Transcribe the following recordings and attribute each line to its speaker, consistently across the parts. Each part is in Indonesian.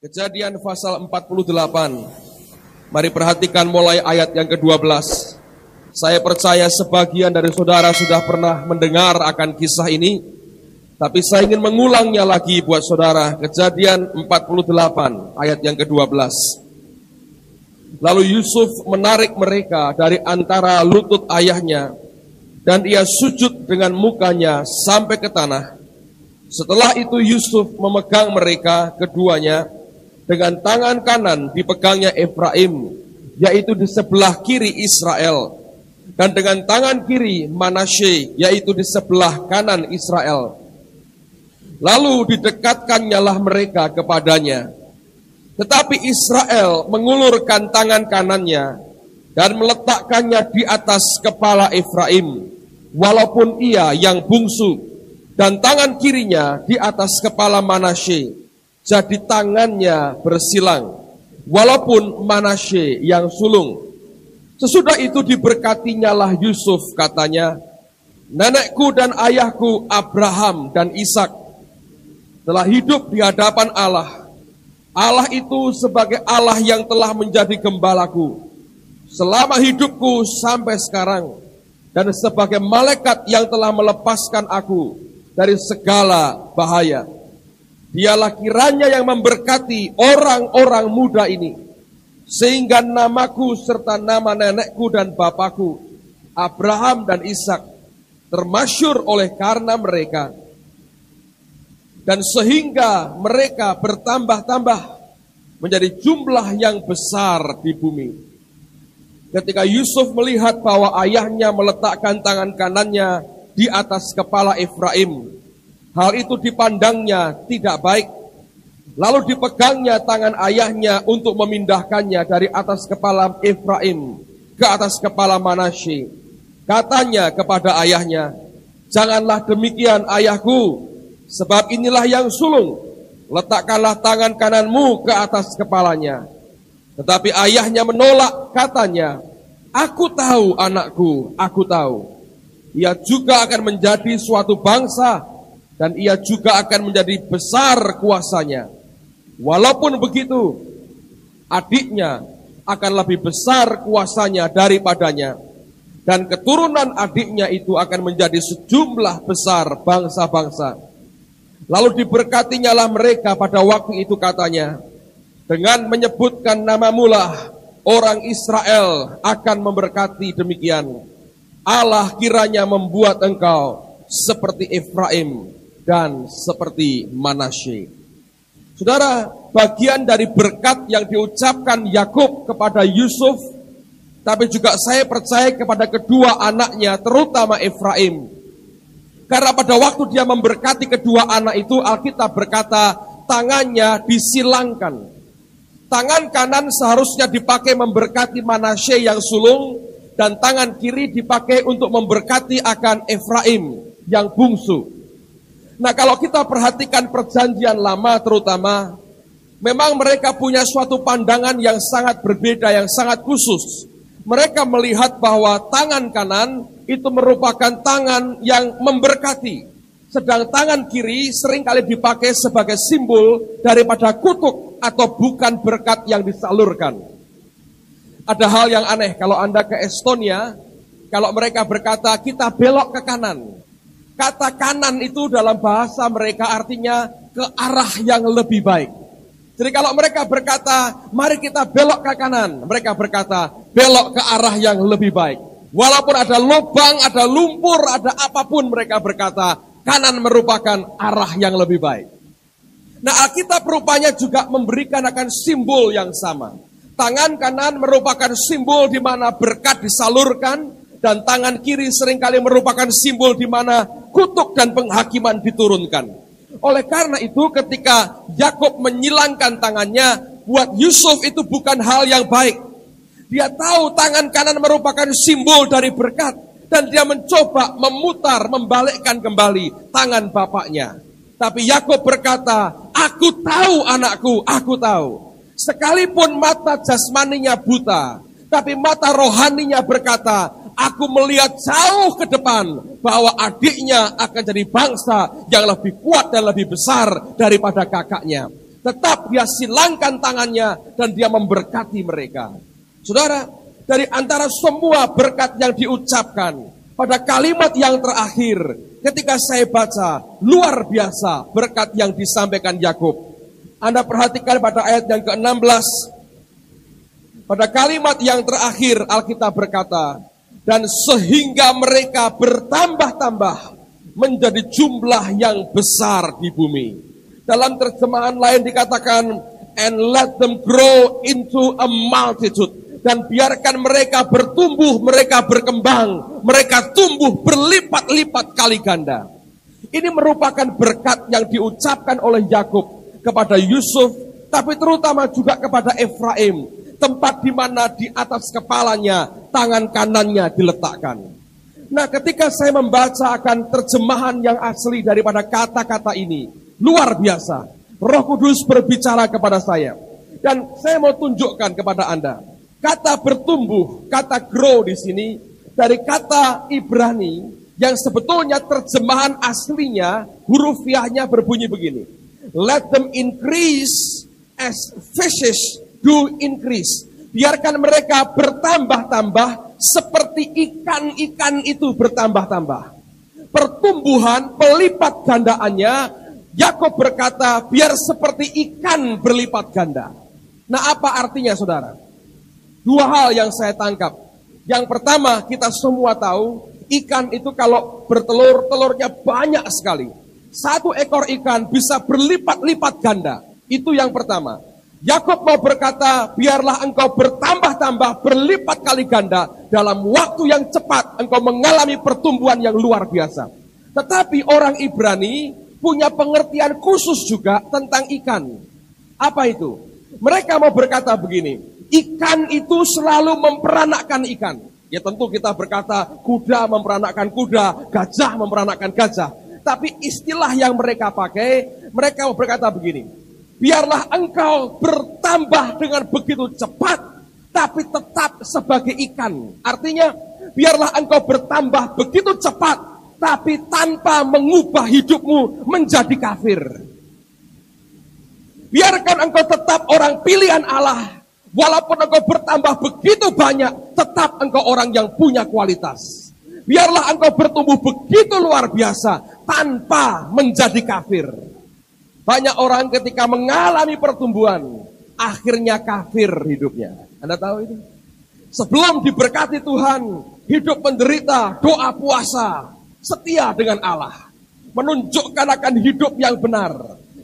Speaker 1: Kejadian pasal 48. Mari perhatikan mulai ayat yang ke-12. Saya percaya sebagian dari saudara sudah pernah mendengar akan kisah ini, tapi saya ingin mengulangnya lagi buat saudara. Kejadian 48 ayat yang ke-12. Lalu Yusuf menarik mereka dari antara lutut ayahnya, dan ia sujud dengan mukanya sampai ke tanah. Setelah itu Yusuf memegang mereka keduanya, dengan tangan kanan dipegangnya Efraim, yaitu di sebelah kiri Israel, dan dengan tangan kiri Manasye, yaitu di sebelah kanan Israel. Lalu didekatkannya lah mereka kepadanya. Tetapi Israel mengulurkan tangan kanannya dan meletakkannya di atas kepala Efraim, walaupun ia yang bungsu, dan tangan kirinya di atas kepala Manasye. Jadi tangannya bersilang, walaupun Manasye yang sulung. Sesudah itu diberkatinya lah Yusuf, katanya, nenekku dan ayahku Abraham dan Ishak telah hidup di hadapan Allah. Allah itu sebagai Allah yang telah menjadi gembalaku selama hidupku sampai sekarang, dan sebagai malaikat yang telah melepaskan aku dari segala bahaya. Dialah kiranya yang memberkati orang-orang muda ini, sehingga namaku serta nama nenekku dan bapakku, Abraham dan Ishak, termasyhur oleh karena mereka. Dan sehingga mereka bertambah-tambah menjadi jumlah yang besar di bumi. Ketika Yusuf melihat bahwa ayahnya meletakkan tangan kanannya di atas kepala Efraim, hal itu dipandangnya tidak baik. Lalu dipegangnya tangan ayahnya untuk memindahkannya dari atas kepala Efraim ke atas kepala Manasye. Katanya kepada ayahnya, janganlah demikian ayahku, sebab inilah yang sulung. Letakkanlah tangan kananmu ke atas kepalanya. Tetapi ayahnya menolak, katanya, aku tahu anakku, aku tahu. Ia juga akan menjadi suatu bangsa, dan ia juga akan menjadi besar kuasanya. Walaupun begitu, adiknya akan lebih besar kuasanya daripadanya, dan keturunan adiknya itu akan menjadi sejumlah besar bangsa-bangsa. Lalu diberkatinya lah mereka pada waktu itu, katanya, dengan menyebutkan namamu lah orang Israel akan memberkati demikian. Allah kiranya membuat engkau seperti Efraim dan seperti Manasye. Saudara, bagian dari berkat yang diucapkan Yakub kepada Yusuf, tapi juga saya percaya kepada kedua anaknya, terutama Efraim. Karena pada waktu dia memberkati kedua anak itu, Alkitab berkata tangannya disilangkan. Tangan kanan seharusnya dipakai memberkati Manasye yang sulung, dan tangan kiri dipakai untuk memberkati akan Efraim yang bungsu. Nah, kalau kita perhatikan perjanjian lama terutama, memang mereka punya suatu pandangan yang sangat berbeda, yang sangat khusus. Mereka melihat bahwa tangan kanan itu merupakan tangan yang memberkati, sedang tangan kiri seringkali dipakai sebagai simbol daripada kutuk atau bukan berkat yang disalurkan. Ada hal yang aneh, kalau Anda ke Estonia, kalau mereka berkata kita belok ke kanan. Kata kanan itu dalam bahasa mereka artinya ke arah yang lebih baik. Jadi kalau mereka berkata, mari kita belok ke kanan, mereka berkata, belok ke arah yang lebih baik. Walaupun ada lubang, ada lumpur, ada apapun, mereka berkata, kanan merupakan arah yang lebih baik. Nah, Alkitab rupanya juga memberikan akan simbol yang sama. Tangan kanan merupakan simbol di mana berkat disalurkan, dan tangan kiri seringkali merupakan simbol di mana kutuk dan penghakiman diturunkan. Oleh karena itu, ketika Yakub menyilangkan tangannya, buat Yusuf itu bukan hal yang baik. Dia tahu tangan kanan merupakan simbol dari berkat, dan dia mencoba memutar, membalikkan kembali tangan bapaknya. Tapi Yakub berkata, aku tahu anakku, aku tahu. Sekalipun mata jasmaninya buta, tapi mata rohaninya berkata, aku melihat jauh ke depan bahwa adiknya akan jadi bangsa yang lebih kuat dan lebih besar daripada kakaknya. Tetap dia silangkan tangannya dan dia memberkati mereka. Saudara, dari antara semua berkat yang diucapkan, pada kalimat yang terakhir, ketika saya baca, luar biasa berkat yang disampaikan Yakub. Anda perhatikan pada ayat yang ke-16, pada kalimat yang terakhir Alkitab berkata, dan sehingga mereka bertambah-tambah menjadi jumlah yang besar di bumi. Dalam terjemahan lain dikatakan, and let them grow into a multitude. Dan biarkan mereka bertumbuh, mereka berkembang, mereka tumbuh berlipat-lipat kali ganda. Ini merupakan berkat yang diucapkan oleh Yakub kepada Yusuf, tapi terutama juga kepada Efraim, tempat di mana di atas kepalanya tangan kanannya diletakkan. Nah, ketika saya membaca akan terjemahan yang asli daripada kata-kata ini, luar biasa. Roh Kudus berbicara kepada saya. Dan saya mau tunjukkan kepada Anda. Kata bertumbuh, kata grow di sini, dari kata Ibrani, yang sebetulnya terjemahan aslinya, hurufiahnya berbunyi begini. Let them increase as fishes do increase. Biarkan mereka bertambah-tambah seperti ikan-ikan itu bertambah-tambah. Pertumbuhan, pelipat gandaannya, Yakub berkata, biar seperti ikan berlipat ganda. Nah, apa artinya, saudara? Dua hal yang saya tangkap. Yang pertama, kita semua tahu, ikan itu kalau bertelur, telurnya banyak sekali. Satu ekor ikan bisa berlipat-lipat ganda. Itu yang pertama. Yakub mau berkata, biarlah engkau bertambah-tambah, berlipat kali ganda. Dalam waktu yang cepat, engkau mengalami pertumbuhan yang luar biasa. Tetapi orang Ibrani punya pengertian khusus juga tentang ikan. Apa itu? Mereka mau berkata begini, ikan itu selalu memperanakkan ikan. Ya tentu kita berkata kuda memperanakkan kuda, gajah memperanakkan gajah. Tapi istilah yang mereka pakai, mereka berkata begini, biarlah engkau bertambah dengan begitu cepat, tapi tetap sebagai ikan. Artinya, biarlah engkau bertambah begitu cepat, tapi tanpa mengubah hidupmu menjadi kafir. Biarkan engkau tetap orang pilihan Allah. Walaupun engkau bertambah begitu banyak, tetap engkau orang yang punya kualitas. Biarlah engkau bertumbuh begitu luar biasa, tanpa menjadi kafir. Banyak orang ketika mengalami pertumbuhan, akhirnya kafir hidupnya. Anda tahu itu? Sebelum diberkati Tuhan, hidup menderita, doa puasa, setia dengan Allah. Menunjukkan akan hidup yang benar.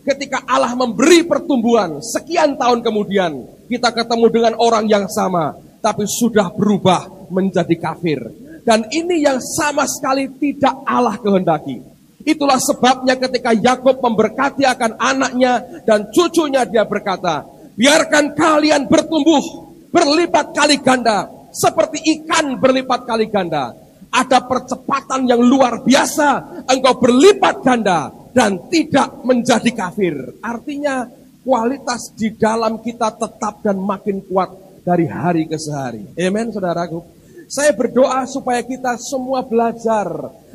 Speaker 1: Ketika Allah memberi pertumbuhan, sekian tahun kemudian, kita ketemu dengan orang yang sama, tapi sudah berubah menjadi kafir. Dan ini yang sama sekali tidak Allah kehendaki. Itulah sebabnya ketika Yakub memberkati akan anaknya dan cucunya, dia berkata, biarkan kalian bertumbuh, berlipat kali ganda, seperti ikan berlipat kali ganda. Ada percepatan yang luar biasa, engkau berlipat ganda, dan tidak menjadi kafir. Artinya kualitas di dalam kita tetap dan makin kuat dari hari ke hari. Amen, saudaraku. Saya berdoa supaya kita semua belajar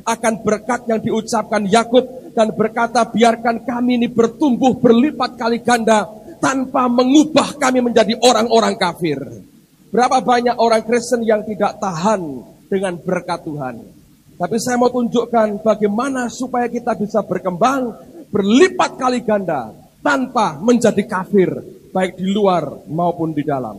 Speaker 1: akan berkat yang diucapkan Yakub dan berkata, biarkan kami ini bertumbuh berlipat kali ganda tanpa mengubah kami menjadi orang-orang kafir. Berapa banyak orang Kristen yang tidak tahan dengan berkat Tuhan. Tapi saya mau tunjukkan bagaimana supaya kita bisa berkembang berlipat kali ganda tanpa menjadi kafir, baik di luar maupun di dalam.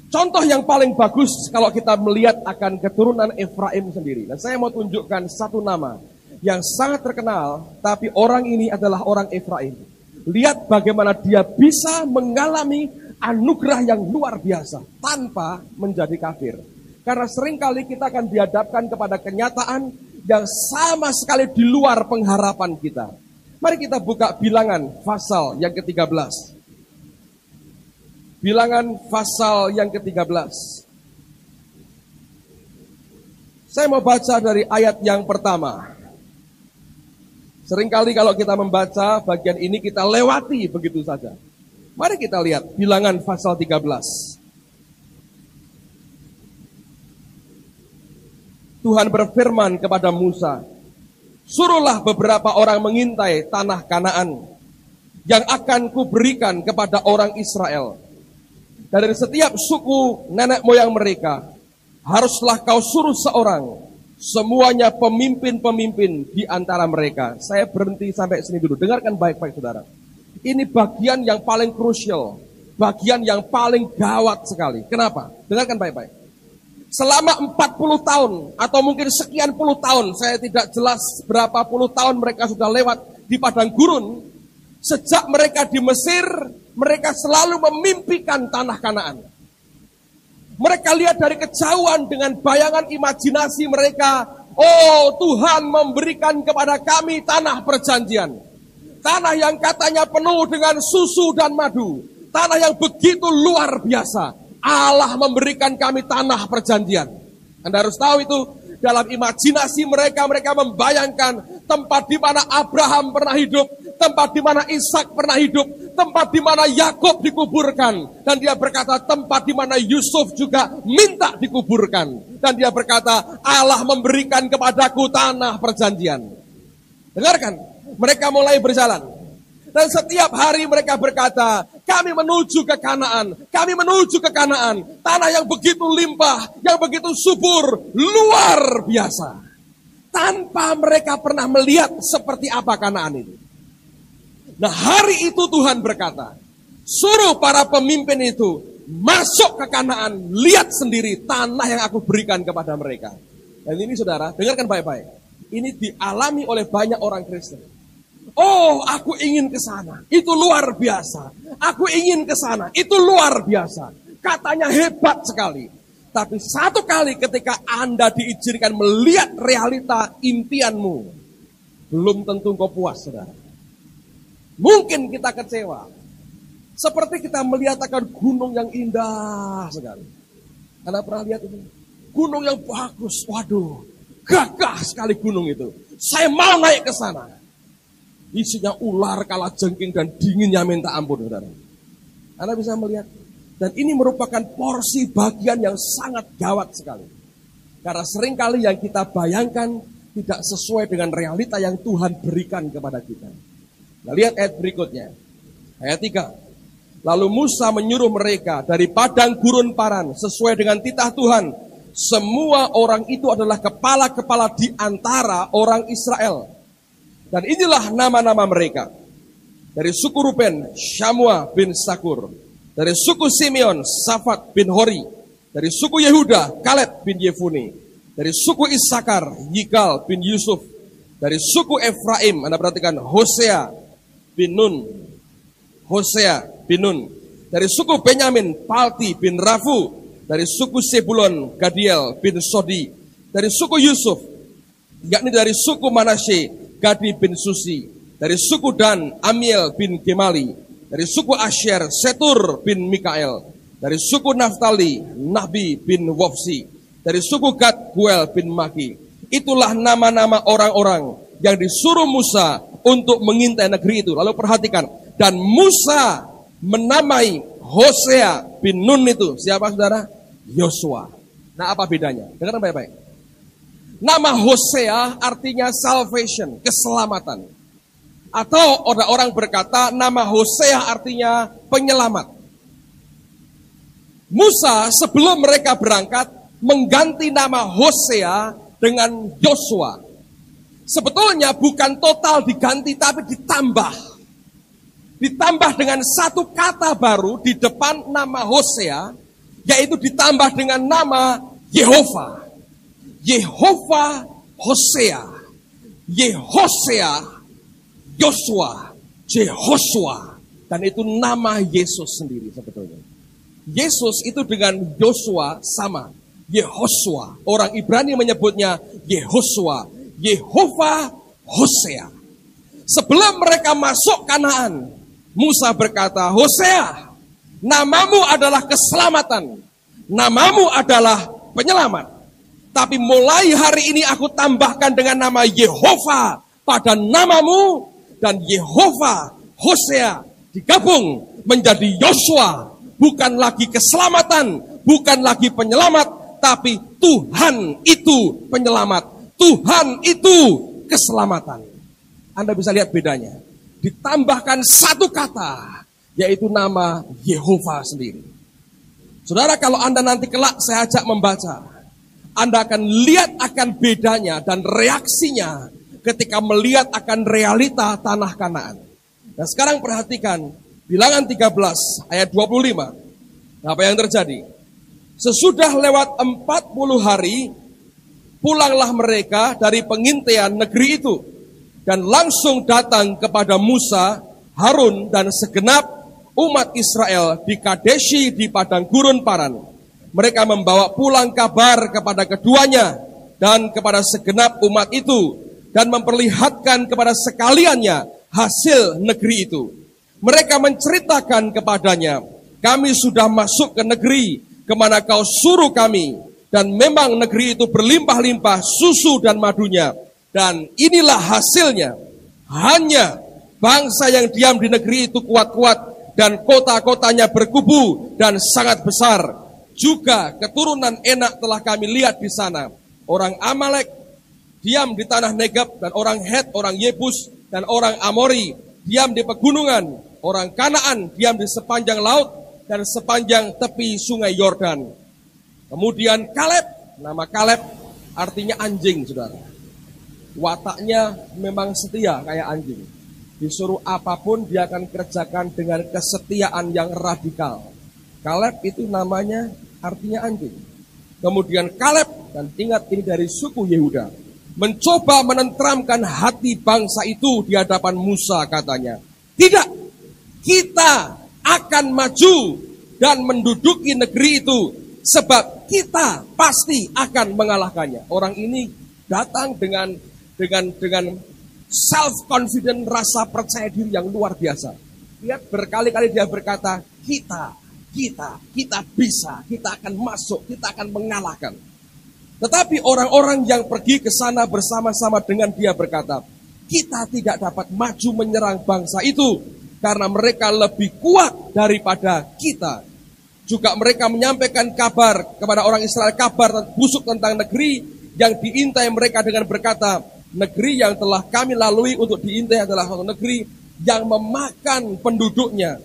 Speaker 1: Contoh yang paling bagus kalau kita melihat akan keturunan Efraim sendiri. Dan saya mau tunjukkan satu nama yang sangat terkenal, tapi orang ini adalah orang Efraim. Lihat bagaimana dia bisa mengalami anugerah yang luar biasa tanpa menjadi kafir. Karena seringkali kita akan dihadapkan kepada kenyataan yang sama sekali di luar pengharapan kita. Mari kita buka Bilangan pasal yang ke-13. Bilangan pasal yang ke-13. Saya mau baca dari ayat yang pertama. Seringkali kalau kita membaca bagian ini kita lewati begitu saja. Mari kita lihat Bilangan pasal 13. Tuhan berfirman kepada Musa, suruhlah beberapa orang mengintai tanah Kanaan yang akan kuberikan kepada orang Israel. Dari setiap suku nenek moyang mereka, haruslah kau suruh seorang, semuanya pemimpin-pemimpin di antara mereka. Saya berhenti sampai sini dulu. Dengarkan baik-baik saudara. Ini bagian yang paling krusial, bagian yang paling gawat sekali. Kenapa? Dengarkan baik-baik. Selama 40 tahun atau mungkin sekian puluh tahun, saya tidak jelas berapa puluh tahun mereka sudah lewat di padang gurun. Sejak mereka di Mesir, mereka selalu memimpikan tanah Kanaan. Mereka lihat dari kejauhan dengan bayangan imajinasi mereka, oh Tuhan memberikan kepada kami tanah perjanjian. Tanah yang katanya penuh dengan susu dan madu. Tanah yang begitu luar biasa. Allah memberikan kami tanah perjanjian. Anda harus tahu itu. Dalam imajinasi mereka, mereka membayangkan tempat di mana Abraham pernah hidup, tempat di mana Ishak pernah hidup, tempat di mana Yakub dikuburkan. Dan dia berkata tempat di mana Yusuf juga minta dikuburkan. Dan dia berkata Allah memberikan kepadaku tanah perjanjian. Dengarkan, mereka mulai berjalan. Dan setiap hari mereka berkata, kami menuju ke Kanaan, kami menuju ke Kanaan. Tanah yang begitu limpah, yang begitu subur, luar biasa. Tanpa mereka pernah melihat seperti apa Kanaan itu. Nah hari itu Tuhan berkata, suruh para pemimpin itu masuk ke Kanaan, lihat sendiri tanah yang aku berikan kepada mereka. Dan ini saudara, dengarkan baik-baik. Ini dialami oleh banyak orang Kristen. Oh, aku ingin ke sana. Itu luar biasa. Aku ingin ke sana. Itu luar biasa. Katanya hebat sekali. Tapi satu kali ketika Anda diizinkan melihat realita impianmu, belum tentu kau puas, saudara. Mungkin kita kecewa. Seperti kita melihat akan gunung yang indah sekali. Anda pernah lihat itu? Gunung yang bagus. Waduh, gagah sekali gunung itu. Saya mau naik ke sana. Isinya ular, kalajengking, dan dinginnya minta ampun, saudara. Anda bisa melihat. Dan ini merupakan porsi bagian yang sangat gawat sekali. Karena seringkali yang kita bayangkan tidak sesuai dengan realita yang Tuhan berikan kepada kita. Nah, lihat ayat berikutnya. Ayat 3. Lalu Musa menyuruh mereka dari padang gurun Paran sesuai dengan titah Tuhan. Semua orang itu adalah kepala-kepala di antara orang Israel. Dan inilah nama-nama mereka. Dari suku Ruben, Syamua bin Sakur. Dari suku Simeon, Safat bin Hori. Dari suku Yehuda, Kaleb bin Yefune. Dari suku Isakar, Yikal bin Yusuf. Dari suku Efraim, Anda perhatikan, Hosea bin Nun. Hosea bin Nun. Dari suku Benyamin, Palti bin Rafu. Dari suku Sebulon, Gadiel bin Sodi. Dari suku Yusuf, yakni dari suku Manasye, Gadi bin Susi. Dari suku Dan, Amiel bin Gemali. Dari suku Asher, Setur bin Mikael. Dari suku Naftali, Nabi bin Wofsi. Dari suku Gad, Guel bin Maki. Itulah nama-nama orang-orang yang disuruh Musa untuk mengintai negeri itu. Lalu perhatikan. Dan Musa menamai Hosea bin Nun itu. Siapa saudara? Yosua. Nah apa bedanya? Dengarkan baik-baik. Nama Hosea artinya salvation, keselamatan. Atau orang-orang berkata nama Hosea artinya penyelamat. Musa sebelum mereka berangkat mengganti nama Hosea dengan Yosua. Sebetulnya bukan total diganti tapi ditambah. Ditambah dengan satu kata baru di depan nama Hosea, yaitu ditambah dengan nama Yehova. Yehova Hosea, Yehosea, Yosua, Jehoshua. Dan itu nama Yesus sendiri sebetulnya. Yesus itu dengan Yosua sama. Yehoshua. Orang Ibrani menyebutnya Yehoshua. Yehova Hosea. Sebelum mereka masuk Kanaan, Musa berkata, Hosea, namamu adalah keselamatan. Namamu adalah penyelamat. Tapi mulai hari ini aku tambahkan dengan nama Yehova pada namamu. Dan Yehova Hosea digabung menjadi Yosua. Bukan lagi keselamatan, bukan lagi penyelamat. Tapi Tuhan itu penyelamat. Tuhan itu keselamatan. Anda bisa lihat bedanya. ditambahkan satu kata, yaitu nama Yehova sendiri. Saudara, kalau Anda nanti kelak saya ajak membaca, Anda akan lihat akan bedanya dan reaksinya ketika melihat akan realita tanah Kanaan. Nah sekarang perhatikan, Bilangan 13 ayat 25. Apa yang terjadi? Sesudah lewat 40 hari, pulanglah mereka dari pengintaian negeri itu, dan langsung datang kepada Musa, Harun, dan segenap umat Israel di Kadeshi di padang gurun Paran. Mereka membawa pulang kabar kepada keduanya dan kepada segenap umat itu, dan memperlihatkan kepada sekaliannya hasil negeri itu. Mereka menceritakan kepadanya, kami sudah masuk ke negeri kemana kau suruh kami, dan memang negeri itu berlimpah-limpah susu dan madunya, dan inilah hasilnya. Hanya bangsa yang diam di negeri itu kuat-kuat, dan kota-kotanya berkubu dan sangat besar. Juga keturunan Enak telah kami lihat di sana. Orang Amalek diam di tanah Negeb, dan orang Het, orang Yebus, dan orang Amori diam di pegunungan. Orang Kanaan diam di sepanjang laut dan sepanjang tepi sungai Yordan. Kemudian Kaleb, nama Kaleb artinya anjing, saudara. Wataknya memang setia kayak anjing. Disuruh apapun dia akan kerjakan dengan kesetiaan yang radikal. Kaleb itu namanya artinya anjing. Kemudian Kaleb, dan ingat ini dari suku Yehuda, mencoba menenteramkan hati bangsa itu di hadapan Musa, katanya, tidak, kita akan maju dan menduduki negeri itu, sebab kita pasti akan mengalahkannya. Orang ini datang dengan self confident, rasa percaya diri yang luar biasa. Lihat, berkali-kali dia berkata, kita bisa, kita akan masuk, kita akan mengalahkan. Tetapi orang-orang yang pergi ke sana bersama-sama dengan dia berkata, kita tidak dapat maju menyerang bangsa itu, karena mereka lebih kuat daripada kita. Juga mereka menyampaikan kabar kepada orang Israel, kabar busuk tentang negeri yang diintai mereka dengan berkata, negeri yang telah kami lalui untuk diintai adalah suatu negeri yang memakan penduduknya.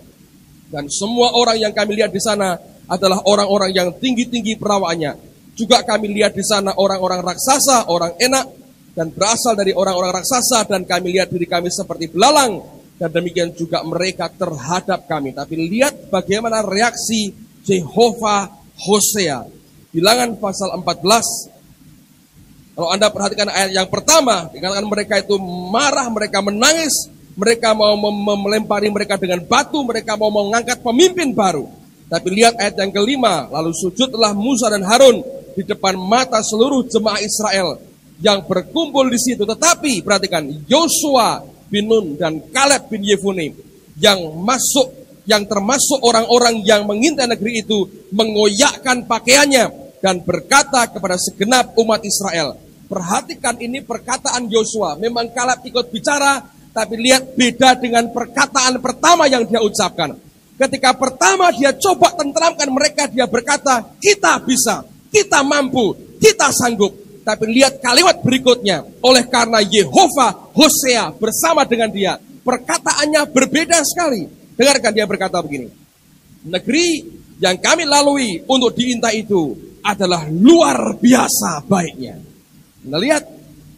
Speaker 1: Dan semua orang yang kami lihat di sana adalah orang-orang yang tinggi-tinggi perawakannya. Juga kami lihat di sana orang-orang raksasa, orang Enak, dan berasal dari orang-orang raksasa, dan kami lihat diri kami seperti belalang, dan demikian juga mereka terhadap kami. Tapi lihat bagaimana reaksi Yehova Hosea. Bilangan pasal 14. Kalau Anda perhatikan ayat yang pertama, dikatakan mereka itu marah, mereka menangis, mereka mau melempari mereka dengan batu, mereka mau mengangkat pemimpin baru. Tapi lihat ayat yang kelima, lalu sujudlah Musa dan Harun di depan mata seluruh jemaah Israel yang berkumpul di situ. Tetapi perhatikan, Yosua bin Nun dan Kaleb bin Yefune yang termasuk orang-orang yang mengintai negeri itu, mengoyakkan pakaiannya dan berkata kepada segenap umat Israel. Perhatikan ini perkataan Yosua. Memang Kaleb ikut bicara, tapi lihat beda dengan perkataan pertama yang dia ucapkan. Ketika pertama dia coba tenteramkan mereka, dia berkata, kita bisa, kita mampu, kita sanggup. Tapi lihat kalimat berikutnya, oleh karena Yehova Hosea bersama dengan dia, perkataannya berbeda sekali. Dengarkan, dia berkata begini, negeri yang kami lalui untuk diintai itu adalah luar biasa baiknya. Nah, lihat,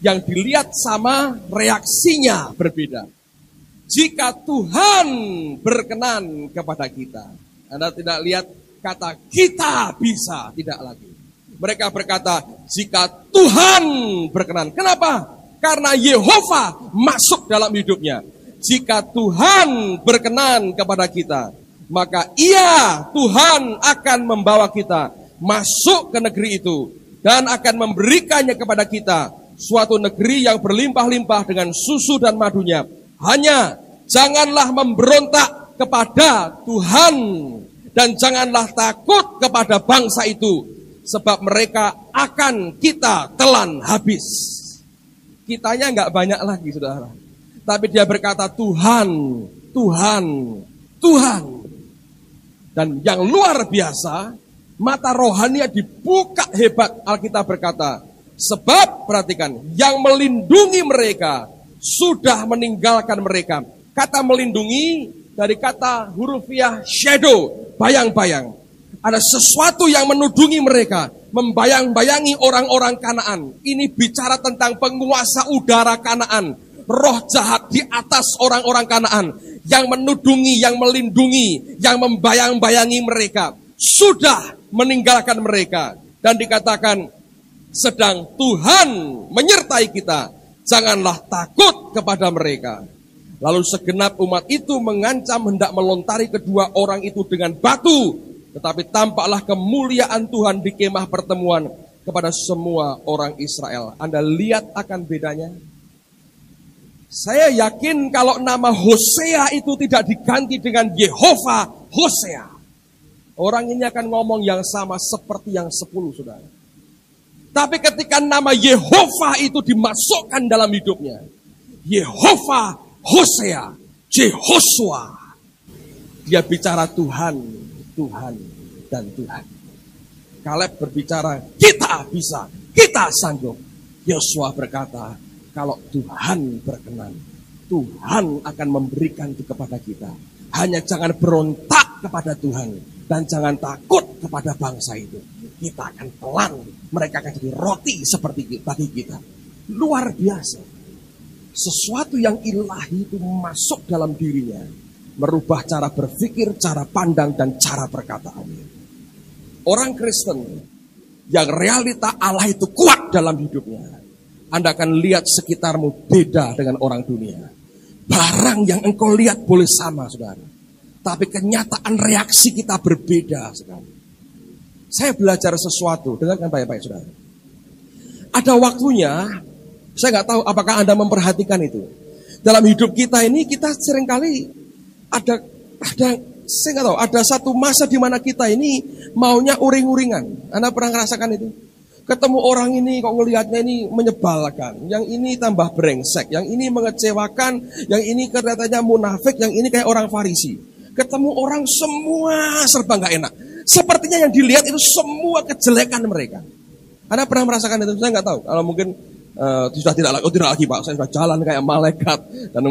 Speaker 1: yang dilihat sama, reaksinya berbeda. Jika Tuhan berkenan kepada kita. Anda tidak lihat kata kita bisa, tidak lagi. Mereka berkata, jika Tuhan berkenan. Kenapa? Karena Yehova masuk dalam hidupnya. Jika Tuhan berkenan kepada kita, maka iya, Tuhan akan membawa kita masuk ke negeri itu dan akan memberikannya kepada kita, suatu negeri yang berlimpah-limpah dengan susu dan madunya. Hanya janganlah memberontak kepada Tuhan dan janganlah takut kepada bangsa itu, sebab mereka akan kita telan habis. Kitanya enggak banyak lagi, saudara. Tapi dia berkata Tuhan, Tuhan, Tuhan. Dan yang luar biasa, mata rohania dibuka hebat. Alkitab berkata, sebab perhatikan, yang melindungi mereka sudah meninggalkan mereka. Kata melindungi dari kata hurufiah shadow, bayang-bayang. Ada sesuatu yang menudungi mereka, membayang-bayangi orang-orang Kanaan. Ini bicara tentang penguasa udara Kanaan, roh jahat di atas orang-orang Kanaan yang menudungi, yang melindungi, yang membayang-bayangi mereka. Sudah meninggalkan mereka. Dan dikatakan, sedang Tuhan menyertai kita, janganlah takut kepada mereka. Lalu segenap umat itu mengancam hendak melontari kedua orang itu dengan batu. Tetapi tampaklah kemuliaan Tuhan di kemah pertemuan kepada semua orang Israel. Anda lihat akan bedanya? Saya yakin kalau nama Hosea itu tidak diganti dengan Yehova Hosea, orang ini akan ngomong yang sama seperti yang 10, saudara. Tapi ketika nama Yehova itu dimasukkan dalam hidupnya, Yehova Hosea, Jehoshua, dia bicara Tuhan, Tuhan, dan Tuhan. Kaleb berbicara, kita bisa, kita sanggup. Yosua berkata, kalau Tuhan berkenan, Tuhan akan memberikan itu kepada kita. Hanya jangan berontak kepada Tuhan, dan jangan takut kepada bangsa itu. Kita akan pelan, mereka akan jadi roti seperti bagi kita. Luar biasa. Sesuatu yang ilahi itu masuk dalam dirinya, merubah cara berpikir, cara pandang, dan cara perkataannya. Orang Kristen yang realita Allah itu kuat dalam hidupnya, Anda akan lihat sekitarmu beda dengan orang dunia. Barang yang engkau lihat boleh sama, saudara, tapi kenyataan reaksi kita berbeda sekali. Saya belajar sesuatu, dengarkan baik-baik, saudara. Ada waktunya, saya nggak tahu apakah Anda memperhatikan itu. Dalam hidup kita ini, kita seringkali ada saya nggak tahu, ada satu masa di mana kita ini maunya uring-uringan. Anda pernah ngerasakan itu? Ketemu orang ini kok ngelihatnya ini menyebalkan, yang ini tambah brengsek, yang ini mengecewakan, yang ini kelihatannya munafik, yang ini kayak orang Farisi. Ketemu orang semua serba nggak enak. Sepertinya yang dilihat itu semua kejelekan mereka. Anda pernah merasakan itu? Saya nggak tahu. Kalau mungkin sudah tidak lagi Pak, saya sudah jalan kayak malaikat dan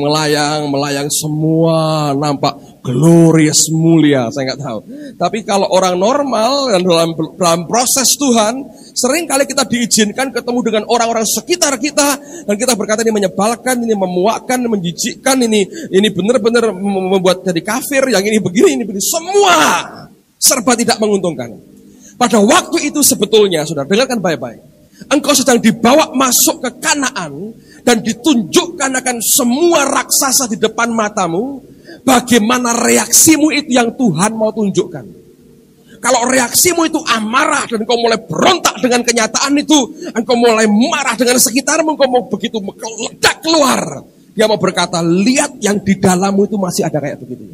Speaker 1: melayang semua nampak glorious, mulia, saya nggak tahu. Tapi kalau orang normal dan dalam proses Tuhan, sering kali kita diizinkan ketemu dengan orang-orang sekitar kita dan kita berkata ini menyebalkan, ini memuakkan, menjijikkan, ini benar-benar membuat jadi kafir, yang ini begini, semua serba tidak menguntungkan. Pada waktu itu sebetulnya, saudara, dengarkan baik-baik. Engkau sedang dibawa masuk ke Kanaan dan ditunjukkan akan semua raksasa di depan matamu. Bagaimana reaksimu itu yang Tuhan mau tunjukkan. Kalau reaksimu itu amarah dan engkau mulai berontak dengan kenyataan itu, engkau mulai marah dengan sekitarmu, engkau mau begitu meledak keluar. Dia mau berkata, lihat yang di dalammu itu masih ada kayak begitu.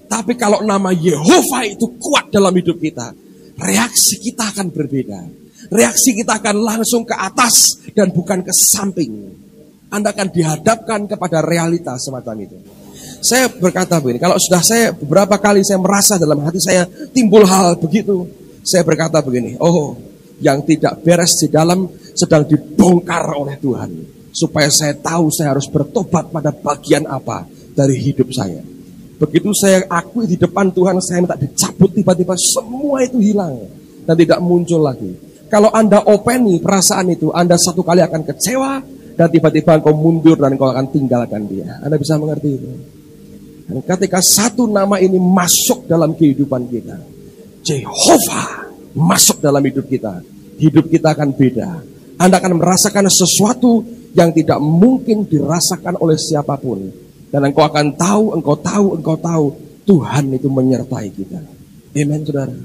Speaker 1: Tapi kalau nama Yehova itu kuat dalam hidup kita, reaksi kita akan berbeda. Reaksi kita akan langsung ke atas dan bukan ke samping. Anda akan dihadapkan kepada realita semacam itu. Saya berkata begini, kalau sudah saya beberapa kali saya merasa dalam hati saya timbul hal begitu, saya berkata begini, oh, yang tidak beres di dalam sedang dibongkar oleh Tuhan, supaya saya tahu saya harus bertobat pada bagian apa dari hidup saya. Begitu saya akui di depan Tuhan, saya minta dicabut, tiba-tiba semua itu hilang dan tidak muncul lagi. Kalau Anda openi perasaan itu, Anda satu kali akan kecewa dan tiba-tiba engkau mundur dan engkau akan tinggalkan dia. Anda bisa mengerti itu? Dan ketika satu nama ini masuk dalam kehidupan kita, Jehovah masuk dalam hidup kita akan beda. Anda akan merasakan sesuatu yang tidak mungkin dirasakan oleh siapapun. Dan engkau akan tahu, engkau tahu Tuhan itu menyertai kita. Amen, saudara.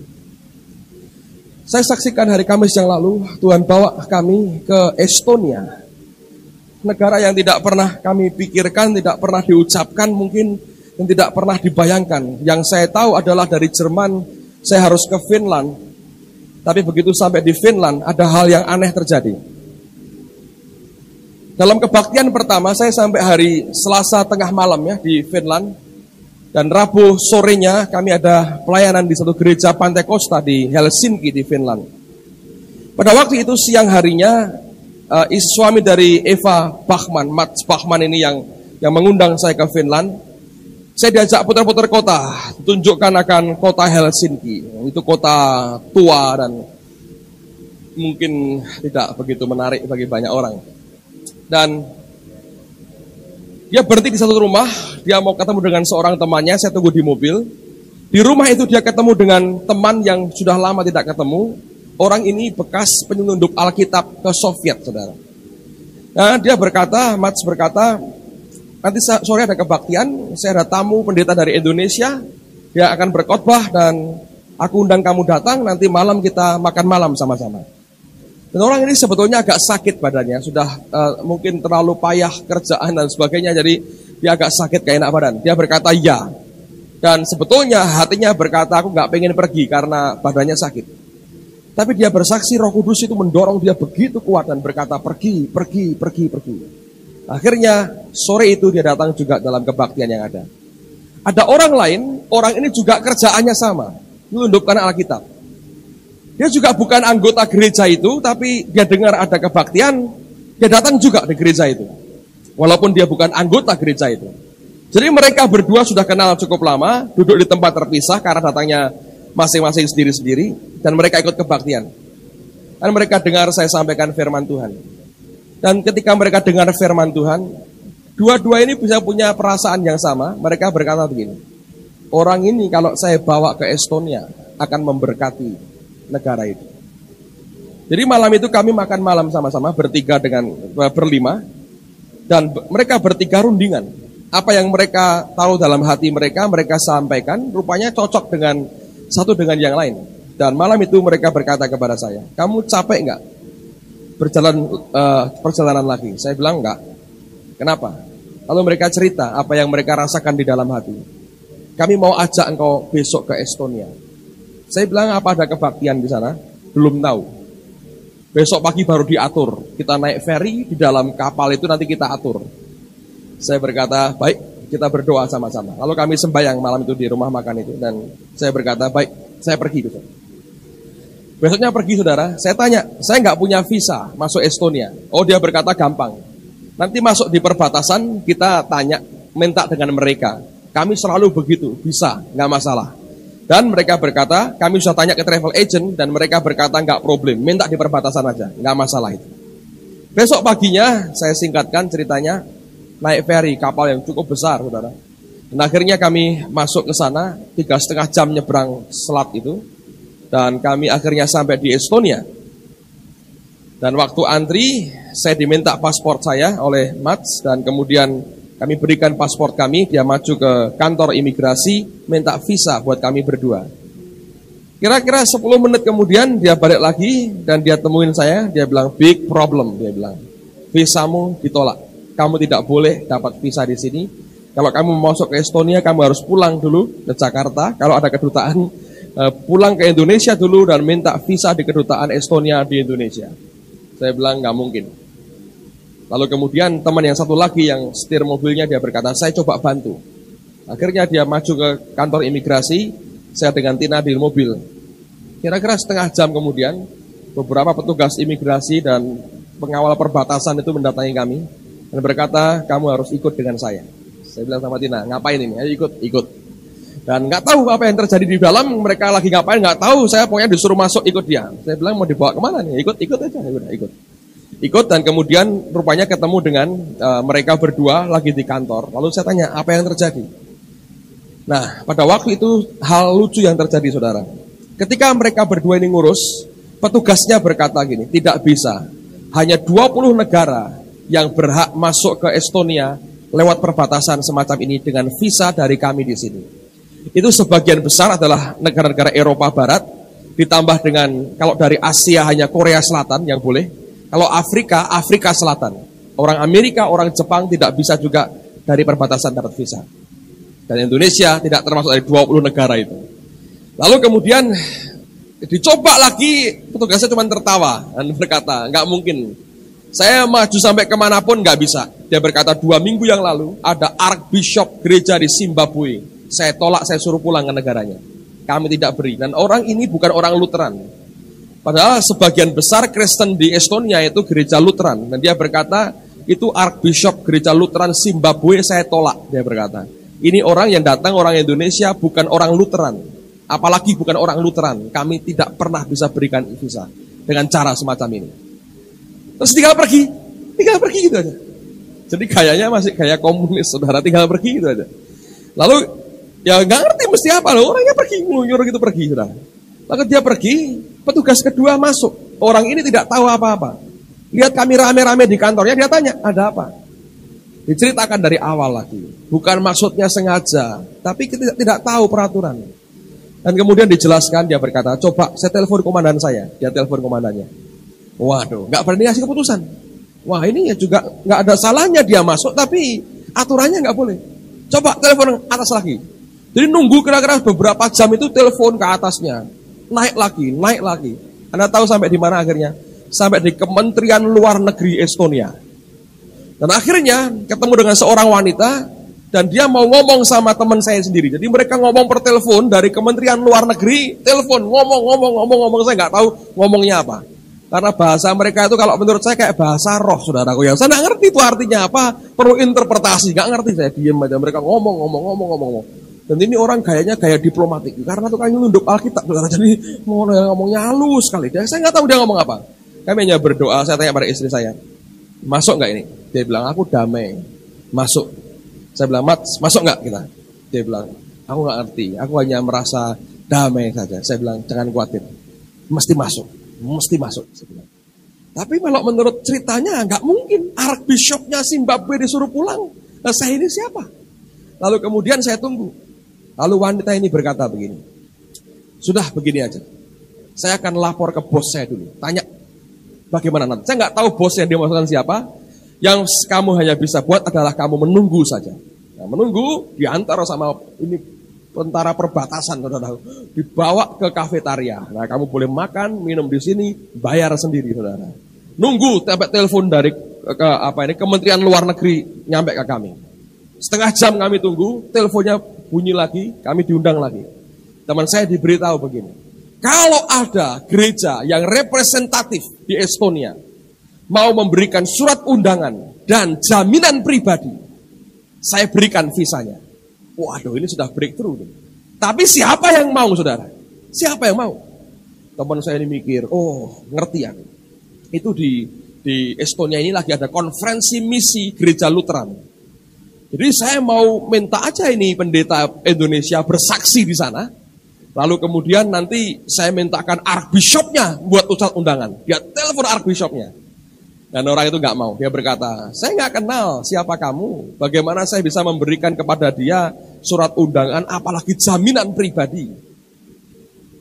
Speaker 1: Saya saksikan hari Kamis yang lalu, Tuhan bawa kami ke Estonia. Negara yang tidak pernah kami pikirkan, tidak pernah diucapkan mungkin, dan tidak pernah dibayangkan. Yang saya tahu adalah dari Jerman, saya harus ke Finland. Tapi begitu sampai di Finland, ada hal yang aneh terjadi. Dalam kebaktian pertama, saya sampai hari Selasa tengah malam ya di Finland. Dan Rabu sorenya kami ada pelayanan di satu gereja Pantai Costa di Helsinki di Finland. Pada waktu itu siang harinya suami dari Eva Bachman, Mats Bachman ini yang yang mengundang saya ke Finland. Saya diajak putar-putar kota, tunjukkan akan kota Helsinki. Itu kota tua dan mungkin tidak begitu menarik bagi banyak orang. Dan dia berhenti di satu rumah, dia mau ketemu dengan seorang temannya, saya tunggu di mobil. Di rumah itu dia ketemu dengan teman yang sudah lama tidak ketemu. Orang ini bekas penyelundup Alkitab ke Soviet, saudara. Nah, dia berkata, Mats berkata, nanti sore ada kebaktian, saya ada tamu pendeta dari Indonesia, dia akan berkhotbah dan aku undang kamu datang, nanti malam kita makan malam sama-sama. Dan orang ini sebetulnya agak sakit badannya, sudah mungkin terlalu payah kerjaan dan sebagainya, jadi dia agak sakit, gak enak badan. Dia berkata ya, dan sebetulnya hatinya berkata aku gak pengen pergi karena badannya sakit. Tapi dia bersaksi Roh Kudus itu mendorong dia begitu kuat dan berkata pergi. Akhirnya sore itu dia datang juga dalam kebaktian yang ada. Ada orang lain, orang ini juga kerjaannya sama, menyelundupkan Alkitab. Dia juga bukan anggota gereja itu, tapi dia dengar ada kebaktian, dia datang juga di gereja itu. Walaupun dia bukan anggota gereja itu. Jadi mereka berdua sudah kenal cukup lama, duduk di tempat terpisah karena datangnya masing-masing sendiri-sendiri, dan mereka ikut kebaktian. Dan mereka dengar saya sampaikan firman Tuhan. Dan ketika mereka dengar firman Tuhan, dua-dua ini bisa punya perasaan yang sama. Mereka berkata begini, orang ini kalau saya bawa ke Estonia akan memberkati negara itu. Jadi malam itu kami makan malam sama-sama berlima, dan mereka bertiga rundingan. Apa yang mereka tahu dalam hati mereka, mereka sampaikan, rupanya cocok dengan satu dengan yang lain. Dan malam itu mereka berkata kepada saya, kamu capek enggak perjalanan lagi? Saya bilang enggak. Kenapa? Lalu mereka cerita apa yang mereka rasakan di dalam hati. Kami mau ajak engkau besok ke Estonia. Saya bilang, apa ada kebaktian di sana? Belum tahu. Besok pagi baru diatur. Kita naik ferry, di dalam kapal itu nanti kita atur. Saya berkata, baik, kita berdoa sama-sama. Lalu kami sembahyang malam itu di rumah makan itu. Dan saya berkata, baik, saya pergi besok. Besoknya pergi, saudara. Saya tanya, saya nggak punya visa masuk Estonia. Oh, dia berkata gampang. Nanti masuk di perbatasan, kita tanya, minta dengan mereka. Kami selalu begitu, bisa, nggak masalah. Dan mereka berkata, kami sudah tanya ke travel agent, dan mereka berkata nggak problem, minta di perbatasan aja, nggak masalah itu. Besok paginya, saya singkatkan ceritanya, naik ferry, kapal yang cukup besar, saudara. Dan akhirnya kami masuk ke sana, 3,5 jam nyebrang selat itu. Dan kami akhirnya sampai di Estonia. Dan waktu antri, saya diminta paspor saya oleh Mats. Dan kemudian kami berikan paspor kami. Dia maju ke kantor imigrasi, minta visa buat kami berdua. Kira-kira 10 menit kemudian dia balik lagi. Dan dia temuin saya, dia bilang big problem. Dia bilang, visamu ditolak. Kamu tidak boleh dapat visa di sini. Kalau kamu mau masuk ke Estonia, kamu harus pulang dulu ke Jakarta. Kalau ada kedutaan, pulang ke Indonesia dulu dan minta visa di kedutaan Estonia di Indonesia. Saya bilang nggak mungkin. Lalu kemudian teman yang satu lagi yang setir mobilnya, dia berkata, saya coba bantu. Akhirnya dia maju ke kantor imigrasi, saya dengan Tina di mobil. Kira-kira setengah jam kemudian, beberapa petugas imigrasi dan pengawal perbatasan itu mendatangi kami dan berkata, kamu harus ikut dengan saya. Saya bilang sama Tina, ngapain ini? Ayo ikut. Dan nggak tahu apa yang terjadi di dalam, mereka lagi ngapain nggak tahu. Saya pokoknya disuruh masuk, ikut dia. Saya bilang mau dibawa kemana nih? Ikut aja, ikut. Dan kemudian rupanya ketemu dengan mereka berdua lagi di kantor. Lalu saya tanya apa yang terjadi. Nah, pada waktu itu hal lucu yang terjadi, saudara. Ketika mereka berdua ini ngurus, petugasnya berkata gini, tidak bisa. Hanya 20 negara yang berhak masuk ke Estonia lewat perbatasan semacam ini dengan visa dari kami di sini. Itu sebagian besar adalah negara-negara Eropa Barat, ditambah dengan kalau dari Asia hanya Korea Selatan yang boleh. Kalau Afrika, Afrika Selatan. Orang Amerika, orang Jepang tidak bisa juga dari perbatasan dapat visa. Dan Indonesia tidak termasuk dari 20 negara itu. Lalu kemudian dicoba lagi, petugasnya cuma tertawa dan berkata, nggak mungkin. Saya maju sampai kemanapun nggak bisa. Dia berkata 2 minggu yang lalu ada Archbishop gereja di Zimbabwe. Saya tolak, saya suruh pulang ke negaranya. Kami tidak beri. Dan orang ini bukan orang Lutheran. Padahal sebagian besar Kristen di Estonia itu gereja Lutheran. Dan dia berkata, itu Archbishop Gereja Lutheran Zimbabwe, saya tolak. Dia berkata, ini orang yang datang orang Indonesia, bukan orang Lutheran. Apalagi bukan orang Lutheran. Kami tidak pernah bisa berikan visa dengan cara semacam ini. Terus tinggal pergi gitu aja. Jadi gayanya masih gaya komunis, saudara, tinggal pergi gitu aja. Lalu ya nggak ngerti mesti apa loh, orangnya pergi, ngeluyur gitu pergi, saudara. Lalu dia pergi, petugas kedua masuk. Orang ini tidak tahu apa-apa. Lihat kami rame-rame di kantornya, dia tanya, ada apa? Diceritakan dari awal lagi. Bukan maksudnya sengaja, tapi kita tidak tahu peraturan. Dan kemudian dijelaskan, dia berkata, coba saya telepon komandan saya. Dia telepon komandannya. Waduh, nggak berani ngasih keputusan. Wah, ini ya juga nggak ada salahnya dia masuk, tapi aturannya nggak boleh. Coba telepon atas lagi. Jadi nunggu kira-kira beberapa jam itu telepon ke atasnya. Naik lagi. Anda tahu sampai di mana akhirnya? Sampai di Kementerian Luar Negeri Estonia. Dan akhirnya ketemu dengan seorang wanita, dan dia mau ngomong sama teman saya sendiri. Jadi mereka ngomong per telepon dari Kementerian Luar Negeri, telepon ngomong, saya nggak tahu ngomongnya apa. Karena bahasa mereka itu kalau menurut saya kayak bahasa roh, saudaraku. Yang saya nggak ngerti itu artinya apa, perlu interpretasi, nggak ngerti, saya diem aja. Mereka ngomong. Dan ini orang gayanya gaya diplomatik, karena tukang nyelundup Alkitab, saudara. Jadi ngomongnya halus sekali. Saya nggak tahu dia ngomong apa. Kami hanya berdoa, saya tanya pada istri saya, masuk nggak ini? Dia bilang, aku damai. Masuk. Saya bilang, masuk nggak kita? Dia bilang, aku nggak ngerti, aku hanya merasa damai saja. Saya bilang, jangan khawatir, mesti masuk. Saya bilang. Tapi kalau menurut ceritanya nggak mungkin Archbishopnya Zimbabwe disuruh pulang. Nah, saya ini siapa? Lalu kemudian saya tunggu. Lalu wanita ini berkata begini, sudah begini aja, saya akan lapor ke bos saya dulu. Tanya bagaimana nanti. Saya nggak tahu bos yang dimaksudkan siapa. Yang kamu hanya bisa buat adalah kamu menunggu saja. Nah, menunggu diantar sama ini tentara perbatasan, saudara. Dibawa ke kafetaria. Nah, kamu boleh makan, minum di sini, bayar sendiri, saudara. Nunggu sampai telepon dari Kementerian Luar Negeri nyampe ke kami. Setengah jam kami tunggu, teleponnya bunyi lagi, kami diundang lagi. Teman saya diberitahu begini, kalau ada gereja yang representatif di Estonia mau memberikan surat undangan dan jaminan pribadi, saya berikan visanya. Waduh, ini sudah breakthrough. Tapi siapa yang mau, saudara? Siapa yang mau? Teman saya ini mikir, oh ngerti ya. Itu di Estonia ini lagi ada konferensi misi gereja Lutheran. Jadi saya mau minta aja ini pendeta Indonesia bersaksi di sana. Lalu kemudian nanti saya mintakan Archbishopnya buat surat undangan. Dia telepon Archbishopnya. Dan orang itu nggak mau. Dia berkata, saya nggak kenal siapa kamu. Bagaimana saya bisa memberikan kepada dia surat undangan, apalagi jaminan pribadi.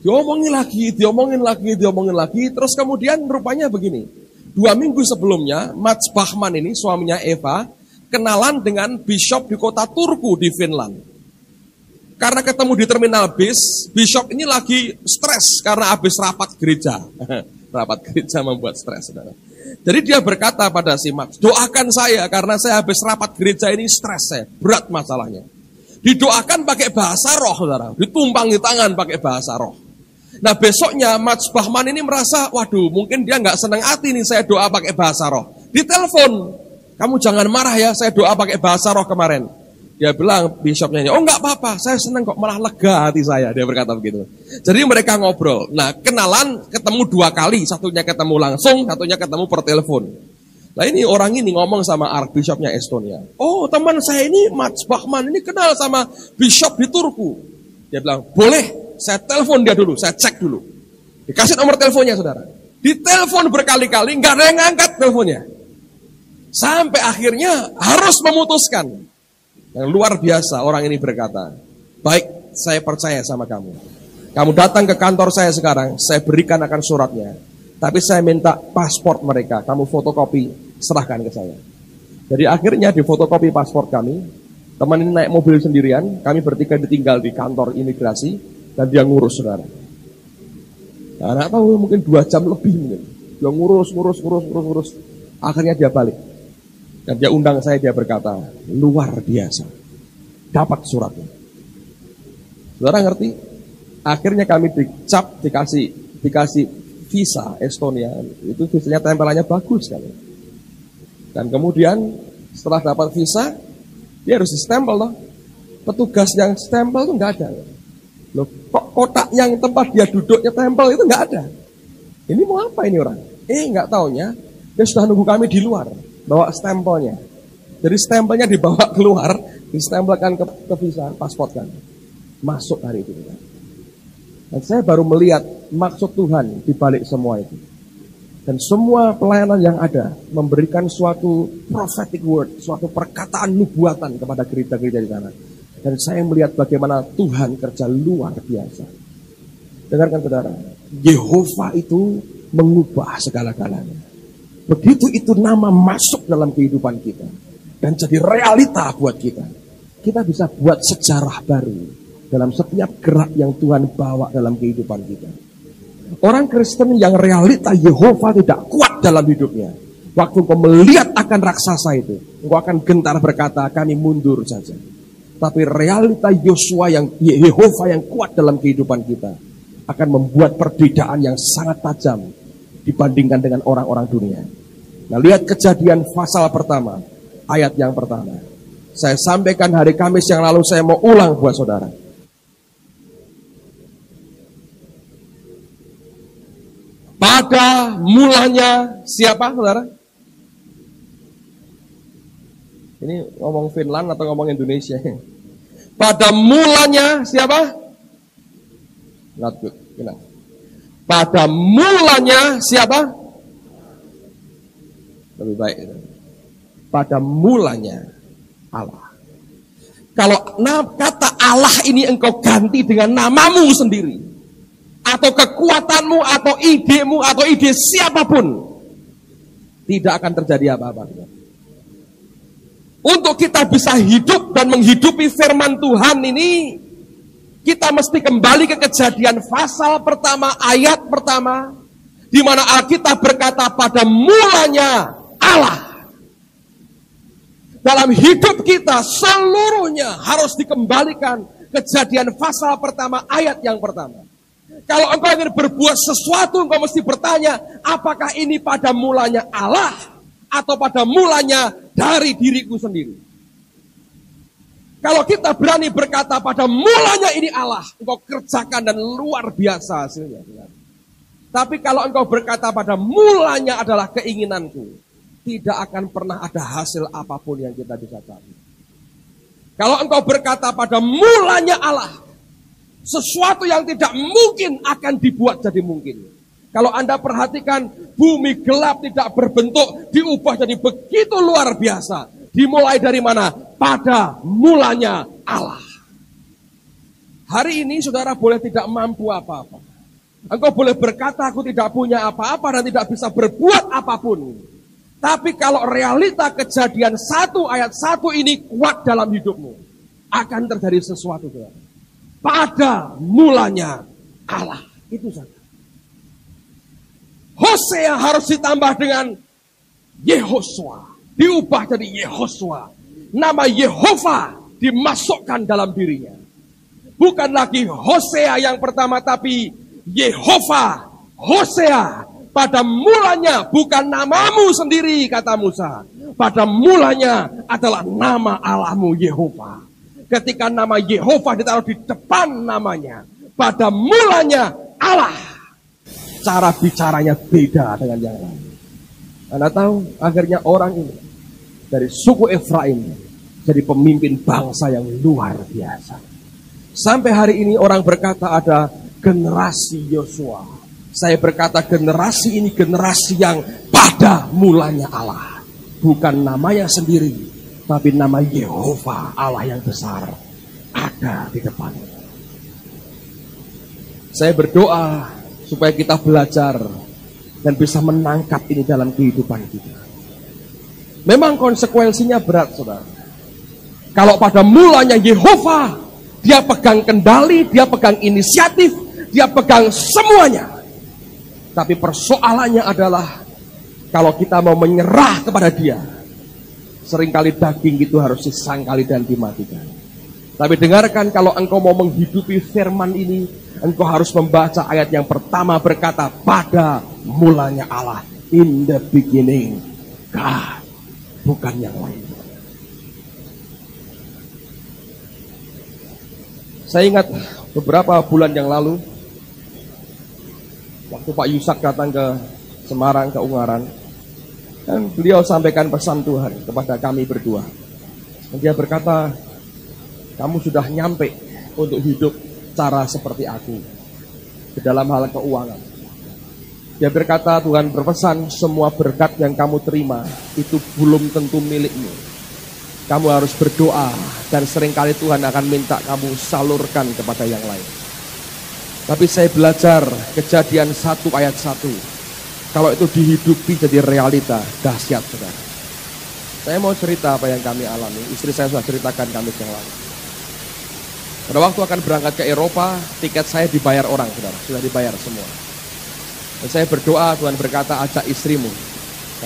Speaker 1: Diomongin lagi. Terus kemudian rupanya begini. 2 minggu sebelumnya, Mats Bachmann ini, suaminya Eva, kenalan dengan bishop di kota Turku di Finland. Karena ketemu di terminal bis, bishop ini lagi stres karena habis rapat gereja. Rapat gereja membuat stres, saudara. Jadi dia berkata pada si Mats, doakan saya karena saya habis rapat gereja ini stres saya, berat masalahnya. Didoakan pakai bahasa roh, saudara. Ditumpangi tangan pakai bahasa roh. Nah besoknya Mats Bachmann ini merasa, waduh mungkin dia nggak senang hati nih saya doa pakai bahasa roh. Ditelepon. Kamu jangan marah ya, saya doa pakai bahasa roh kemarin. Dia bilang, bishopnya, oh enggak apa-apa, saya senang kok, malah lega hati saya. Dia berkata begitu. Jadi mereka ngobrol. Nah kenalan, ketemu 2 kali. Satunya ketemu langsung, satunya ketemu per telepon. Nah ini orang ini ngomong sama Archbishopnya Estonia. Oh teman saya ini, Mats Bachmann ini kenal sama bishop di Turku. Dia bilang, boleh, saya telepon dia dulu, saya cek dulu. Dikasih nomor teleponnya, saudara. Ditelepon berkali-kali, nggak ada yang ngangkat teleponnya. Sampai akhirnya harus memutuskan. Yang luar biasa orang ini berkata, baik saya percaya sama kamu. Kamu datang ke kantor saya sekarang, saya berikan akan suratnya. Tapi saya minta paspor mereka, kamu fotokopi, serahkan ke saya. Jadi akhirnya di fotokopi paspor kami, teman ini naik mobil sendirian, kami bertiga ditinggal di kantor imigrasi, dan dia ngurus, saudara. Nah, nggak tahu mungkin 2 jam lebih mungkin. Dia ngurus. Akhirnya dia balik. Dan dia undang saya, dia berkata, luar biasa. Dapat suratnya. Saudara ngerti? Akhirnya kami dicap, dikasih visa Estonia. Itu visanya tempelannya bagus sekali. Dan kemudian setelah dapat visa, dia harus stempel loh. Petugas yang stempel itu nggak ada. Loh, kok kotak yang tempat dia duduknya tempel itu nggak ada. Ini mau apa ini orang? Nggak taunya, dia sudah nunggu kami di luar, bawa stempelnya. Jadi stempelnya dibawa keluar, distempelkan ke visa, paspor kan. Masuk hari itu. Dan saya baru melihat maksud Tuhan di balik semua itu. Dan semua pelayanan yang ada memberikan suatu prophetic word, suatu perkataan nubuatan kepada gereja-gereja di sana. Dan saya melihat bagaimana Tuhan kerja luar biasa. Dengarkan saudara, Yehova itu mengubah segala-galanya. Begitu itu nama masuk dalam kehidupan kita dan jadi realita buat kita, kita bisa buat sejarah baru dalam setiap gerak yang Tuhan bawa dalam kehidupan kita. Orang Kristen yang realita Yehova tidak kuat dalam hidupnya, waktu engkau melihat akan raksasa itu, engkau akan gentar berkata, kami mundur saja. Tapi realita Yehova yang kuat dalam kehidupan kita akan membuat perbedaan yang sangat tajam dibandingkan dengan orang-orang dunia. Nah, lihat Kejadian pasal pertama, ayat yang pertama. Saya sampaikan hari Kamis yang lalu, saya mau ulang buat saudara. Pada mulanya siapa, saudara? Ini ngomong Finland atau ngomong Indonesia? Pada mulanya siapa? Not good. Pada mulanya siapa? Lebih baik. Pada mulanya Allah. Kalau kata Allah ini engkau ganti dengan namamu sendiri, atau kekuatanmu, atau idemu, atau ide siapapun, tidak akan terjadi apa-apa. Untuk kita bisa hidup dan menghidupi firman Tuhan ini, kita mesti kembali ke Kejadian pasal pertama, ayat pertama, di mana Alkitab berkata pada mulanya Allah. Dalam hidup kita seluruhnya harus dikembalikan Kejadian pasal pertama, ayat yang pertama. Kalau engkau ingin berbuat sesuatu, engkau mesti bertanya, apakah ini pada mulanya Allah atau pada mulanya dari diriku sendiri? Kalau kita berani berkata pada mulanya ini Allah, engkau kerjakan dan luar biasa hasilnya. Tapi kalau engkau berkata pada mulanya adalah keinginanku, tidak akan pernah ada hasil apapun yang kita bisa cari. Kalau engkau berkata pada mulanya Allah, sesuatu yang tidak mungkin akan dibuat jadi mungkin. Kalau Anda perhatikan, bumi gelap tidak berbentuk, diubah jadi begitu luar biasa. Dimulai dari mana? Pada mulanya Allah. Hari ini saudara boleh tidak mampu apa-apa. Engkau boleh berkata, aku tidak punya apa-apa dan tidak bisa berbuat apapun. Tapi kalau realita Kejadian 1 ayat 1 ini kuat dalam hidupmu, akan terjadi sesuatu, saudara. Pada mulanya Allah. Itu saja. Hosea harus ditambah dengan Yehosua. Diubah jadi Yehosua. Nama Yehova dimasukkan dalam dirinya. Bukan lagi Hosea yang pertama, tapi Yehova. Hosea. Pada mulanya bukan namamu sendiri, kata Musa. Pada mulanya adalah nama Allahmu Yehova. Ketika nama Yehova ditaruh di depan namanya, pada mulanya Allah. Cara bicaranya beda dengan yang lain. Anda tahu, akhirnya orang ini dari suku Efraim jadi pemimpin bangsa yang luar biasa. Sampai hari ini orang berkata ada generasi Yosua. Saya berkata generasi ini generasi yang pada mulanya Allah. Bukan namanya sendiri, tapi nama Yehova Allah yang besar ada di depan. Saya berdoa supaya kita belajar dan bisa menangkap ini dalam kehidupan kita. Memang konsekuensinya berat, saudara. Kalau pada mulanya Yehova, dia pegang kendali, dia pegang inisiatif, dia pegang semuanya. Tapi persoalannya adalah kalau kita mau menyerah kepada dia, seringkali daging itu harus disangkali dan dimatikan. Tapi dengarkan, kalau engkau mau menghidupi firman ini, engkau harus membaca ayat yang pertama berkata, pada mulanya Allah. In the beginning, God. bukan yang lain. Saya ingat beberapa bulan yang lalu, waktu Pak Yusak datang ke Semarang, ke Ungaran, dan beliau sampaikan pesan Tuhan kepada kami berdua. Dan dia berkata, kamu sudah nyampe untuk hidup cara seperti aku di dalam hal keuangan. Dia berkata, Tuhan berpesan, semua berkat yang kamu terima itu belum tentu milikmu. Kamu harus berdoa, dan seringkali Tuhan akan minta kamu salurkan kepada yang lain. Tapi saya belajar Kejadian 1 ayat 1. Kalau itu dihidupi jadi realita, dahsyat saudara. Saya mau cerita apa yang kami alami. Istri saya sudah ceritakan kami yang lalu. Pada waktu akan berangkat ke Eropa, tiket saya dibayar orang, saudara. Sudah dibayar semua. Dan saya berdoa, Tuhan berkata, ajak istrimu.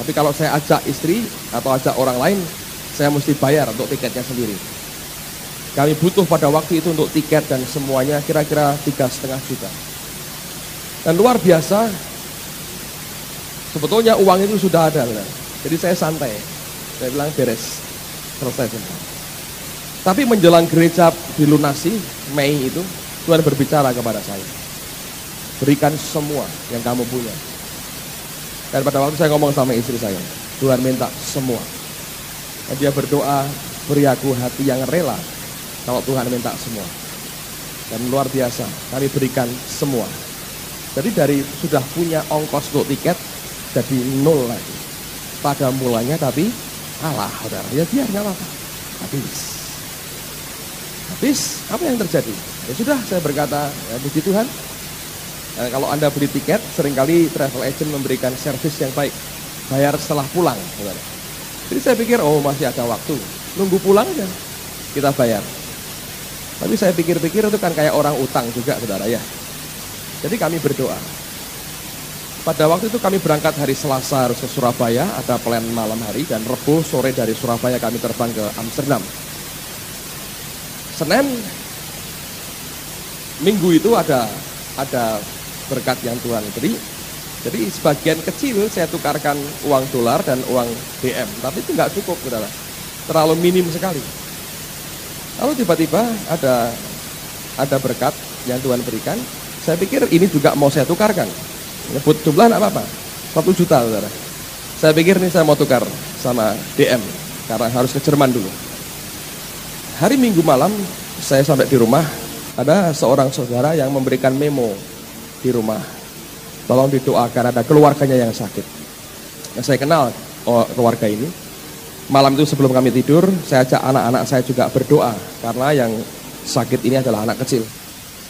Speaker 1: Tapi kalau saya ajak istri atau ajak orang lain, saya mesti bayar untuk tiketnya sendiri. Kami butuh pada waktu itu untuk tiket dan semuanya kira-kira 3,5 juta. Dan luar biasa, sebetulnya uang itu sudah ada. Jadi saya santai. Saya bilang beres, selesai semua. Tapi menjelang gereja dilunasi, Mei itu, Tuhan berbicara kepada saya. Berikan semua yang kamu punya. Dan pada waktu saya ngomong sama istri saya, Tuhan minta semua. Dan dia berdoa, beri aku hati yang rela kalau Tuhan minta semua. Dan luar biasa, kami berikan semua. Jadi dari sudah punya ongkos untuk tiket, jadi 0 lagi. Pada mulanya tapi kalah, saudara. Ya biar nggak apa-apa. Habis, apa yang terjadi? Ya sudah, saya berkata, ya puji Tuhan. Kalau Anda beli tiket, seringkali travel agent memberikan servis yang baik. Bayar setelah pulang, saudara. Jadi saya pikir, oh masih ada waktu. Nunggu pulang aja, kita bayar. Tapi saya pikir-pikir itu kan kayak orang utang juga, saudara ya. Jadi kami berdoa. Pada waktu itu kami berangkat hari Selasa harus ke Surabaya, ada plan malam hari, dan Rebo sore dari Surabaya kami terbang ke Amsterdam. Senin, Minggu itu ada berkat yang Tuhan beri. Jadi sebagian kecil saya tukarkan uang dolar dan uang DM, tapi itu nggak cukup, saudara. Terlalu minim sekali. Lalu tiba-tiba ada berkat yang Tuhan berikan. Saya pikir ini juga mau saya tukarkan. Nyebut jumlah nggak apa-apa, 1 juta, saudara. Saya pikir ini saya mau tukar sama DM karena harus ke Jerman dulu. Hari Minggu malam saya sampai di rumah, ada seorang saudara yang memberikan memo di rumah. Tolong didoakan, ada keluarganya yang sakit. Nah, saya kenal keluarga ini. Malam itu sebelum kami tidur, saya ajak anak-anak saya juga berdoa. Karena yang sakit ini adalah anak kecil.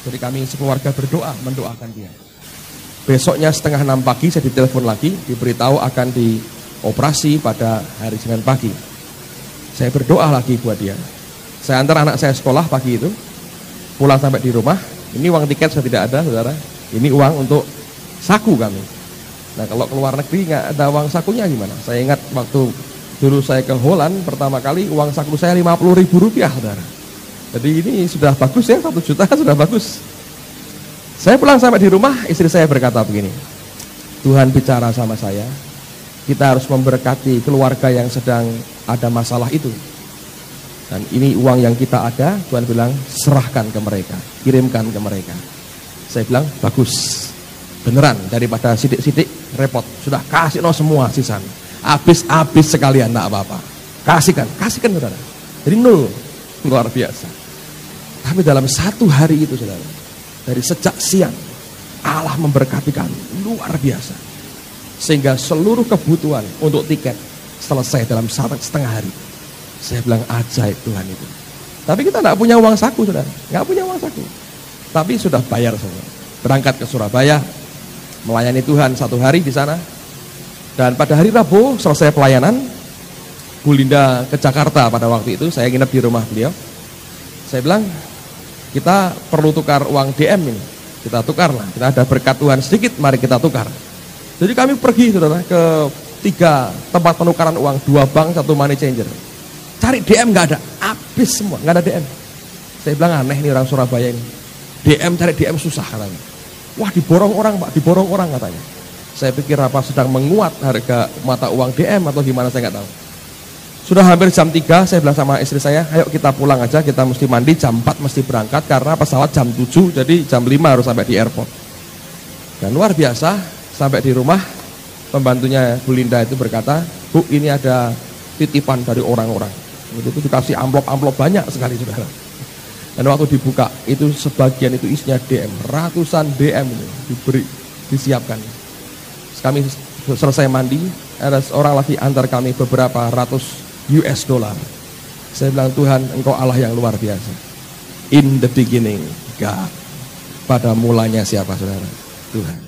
Speaker 1: Jadi kami sekeluarga berdoa, mendoakan dia. Besoknya 5:30 pagi saya ditelepon lagi, diberitahu akan dioperasi pada hari Senin pagi. Saya berdoa lagi buat dia. Saya antar anak saya sekolah pagi itu. Pulang sampai di rumah, ini uang tiket saya tidak ada, saudara. Ini uang untuk saku kami. Nah kalau keluar negeri nggak ada uang sakunya gimana? Saya ingat waktu dulu saya ke Holland pertama kali uang saku saya 50.000 rupiah, saudara. Jadi ini sudah bagus ya, 1 juta sudah bagus. Saya pulang sampai di rumah, istri saya berkata begini, Tuhan bicara sama saya, kita harus memberkati keluarga yang sedang ada masalah itu. Dan ini uang yang kita ada, Tuhan bilang serahkan ke mereka, kirimkan ke mereka. Saya bilang bagus. Beneran, daripada sidik-sidik repot. Sudah kasih semua sisan. Habis sekalian, tak apa-apa. Kasihkan saudara. Jadi 0, luar biasa. Tapi dalam 1 hari itu, saudara, dari sejak siang, Allah memberkati kami, luar biasa. Sehingga seluruh kebutuhan untuk tiket selesai dalam 1,5 hari. Saya bilang ajaib Tuhan itu. Tapi kita tidak punya uang saku, saudara. Nggak punya uang saku. Tapi sudah bayar semua. Berangkat ke Surabaya, melayani Tuhan 1 hari di sana. Dan pada hari Rabu selesai pelayanan, Bu Linda ke Jakarta pada waktu itu, saya nginep di rumah beliau. Saya bilang, kita perlu tukar uang DM ini. Kita tukar lah, kita ada berkat Tuhan sedikit, mari kita tukar. Jadi kami pergi, saudara, ke 3 tempat penukaran uang, 2 bank, 1 money changer. Cari DM nggak ada, habis semua, nggak ada DM. Saya bilang aneh nih orang Surabaya ini. DM, cari DM susah katanya. Wah diborong orang Pak, diborong orang katanya. Saya pikir apa sedang menguat harga mata uang DM atau gimana saya nggak tahu. Sudah hampir jam 3, saya bilang sama istri saya, ayo kita pulang aja, kita mesti mandi, jam 4 mesti berangkat, karena pesawat jam 7, jadi jam 5 harus sampai di airport. Dan luar biasa, sampai di rumah, pembantunya Bu Linda itu berkata, Bu, ini ada titipan dari orang-orang. Itu dikasih amplop-amplop banyak sekali, saudara. Dan waktu dibuka, itu sebagian itu isinya DM, ratusan DM itu diberi, disiapkan. Kami selesai mandi, ada seorang lagi antar kami beberapa ratus US dollar. Saya bilang, Tuhan, Engkau Allah yang luar biasa. In the beginning, God. Pada mulanya siapa, saudara? Tuhan.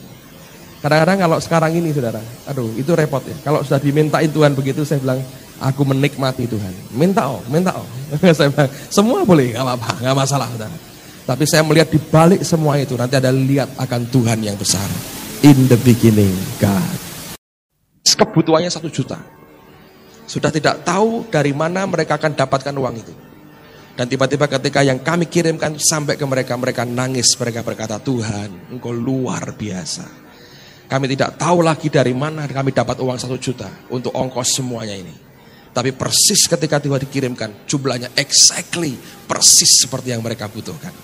Speaker 1: Kadang-kadang kalau sekarang ini, saudara, aduh, itu repot ya. Kalau sudah dimintain Tuhan begitu, saya bilang, aku menikmati Tuhan. Minta. Saya bilang, semua boleh, gak apa-apa, gak masalah, saudara. Tapi saya melihat di balik semua itu, nanti ada lihat akan Tuhan yang besar. In the beginning, God. Kebutuhannya 1 juta. Sudah tidak tahu dari mana mereka akan dapatkan uang itu. Dan tiba-tiba ketika yang kami kirimkan sampai ke mereka, mereka nangis, mereka berkata, Tuhan, Engkau luar biasa. Kami tidak tahu lagi dari mana kami dapat uang 1 juta untuk ongkos semuanya ini. Tapi persis ketika tiba dikirimkan, jumlahnya exactly, persis seperti yang mereka butuhkan.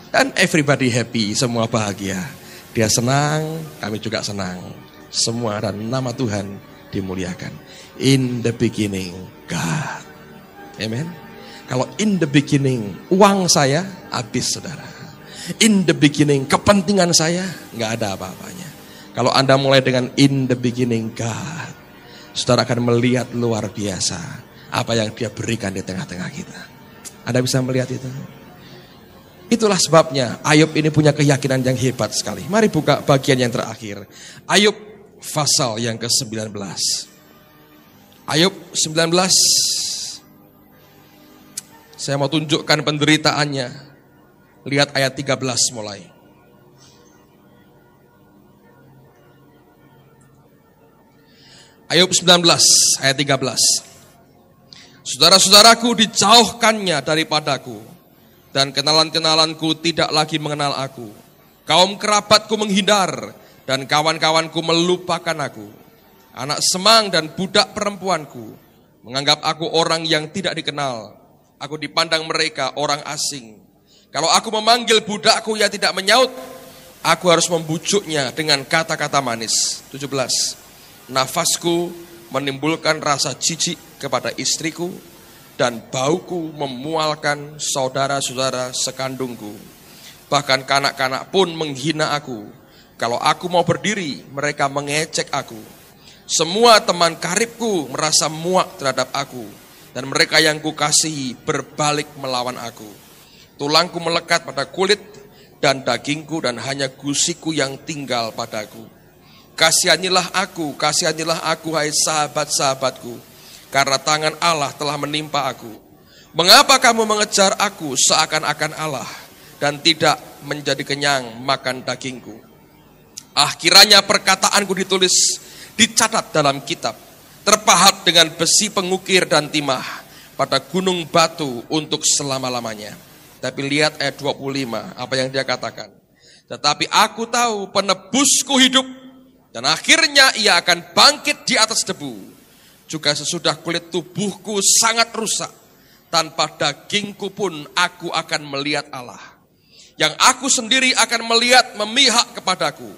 Speaker 1: Dan everybody happy, semua bahagia. Dia senang, kami juga senang. Semua dan nama Tuhan dimuliakan. In the beginning, God. Amen. Kalau in the beginning, uang saya habis, saudara. In the beginning, kepentingan saya nggak ada apa-apanya. Kalau Anda mulai dengan in the beginning, God, saudara akan melihat luar biasa apa yang Dia berikan di tengah-tengah kita. Anda bisa melihat itu. Itulah sebabnya Ayub ini punya keyakinan yang hebat sekali. Mari buka bagian yang terakhir. Ayub pasal yang ke-19. Ayub 19. Saya mau tunjukkan penderitaannya. Lihat ayat 13 mulai. Ayub 19 ayat 13. Saudara-saudaraku dijauhkannya daripadaku, dan kenalan-kenalanku tidak lagi mengenal aku. Kaum kerabatku menghindar, dan kawan-kawanku melupakan aku. Anak semang dan budak perempuanku menganggap aku orang yang tidak dikenal. Aku dipandang mereka orang asing. Kalau aku memanggil budakku yang tidak menyaut, aku harus membujuknya dengan kata-kata manis. 17. Nafasku menimbulkan rasa jijik kepada istriku, dan bauku memualkan saudara-saudara sekandungku. Bahkan kanak-kanak pun menghina aku. Kalau aku mau berdiri, mereka mengecek aku. Semua teman karibku merasa muak terhadap aku, dan mereka yang kukasihi berbalik melawan aku. Tulangku melekat pada kulit dan dagingku, dan hanya gusiku yang tinggal padaku. Kasihanilah aku, hai sahabat-sahabatku, karena tangan Allah telah menimpa aku. Mengapa kamu mengejar aku seakan-akan Allah, dan tidak menjadi kenyang makan dagingku? Kiranya perkataanku ditulis, dicatat dalam kitab, terpahat dengan besi pengukir dan timah pada gunung batu untuk selama-lamanya. Tapi lihat ayat 25, apa yang dia katakan. Tetapi aku tahu penebusku hidup, dan akhirnya ia akan bangkit di atas debu. Juga sesudah kulit tubuhku sangat rusak, tanpa dagingku pun aku akan melihat Allah. Yang aku sendiri akan melihat memihak kepadaku.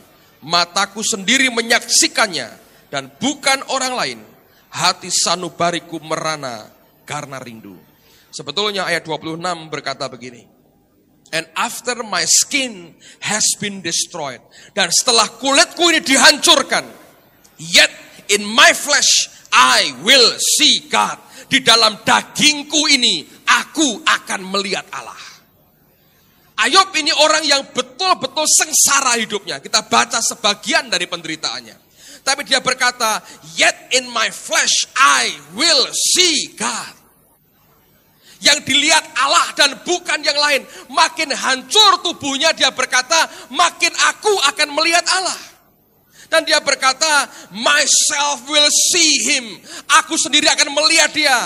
Speaker 1: Mataku sendiri menyaksikannya, dan bukan orang lain. Hati sanubariku merana karena rindu. Sebetulnya ayat 26 berkata begini. And after my skin has been destroyed. Dan setelah kulitku ini dihancurkan, yet in my flesh I will see God. Di dalam dagingku ini aku akan melihat Allah. Ayub ini orang yang betul-betul sengsara hidupnya. Kita baca sebagian dari penderitaannya. Tapi dia berkata, yet in my flesh I will see God. Yang dilihat Allah dan bukan yang lain. Makin hancur tubuhnya, dia berkata, makin aku akan melihat Allah. Dan dia berkata, myself will see him. Aku sendiri akan melihat dia.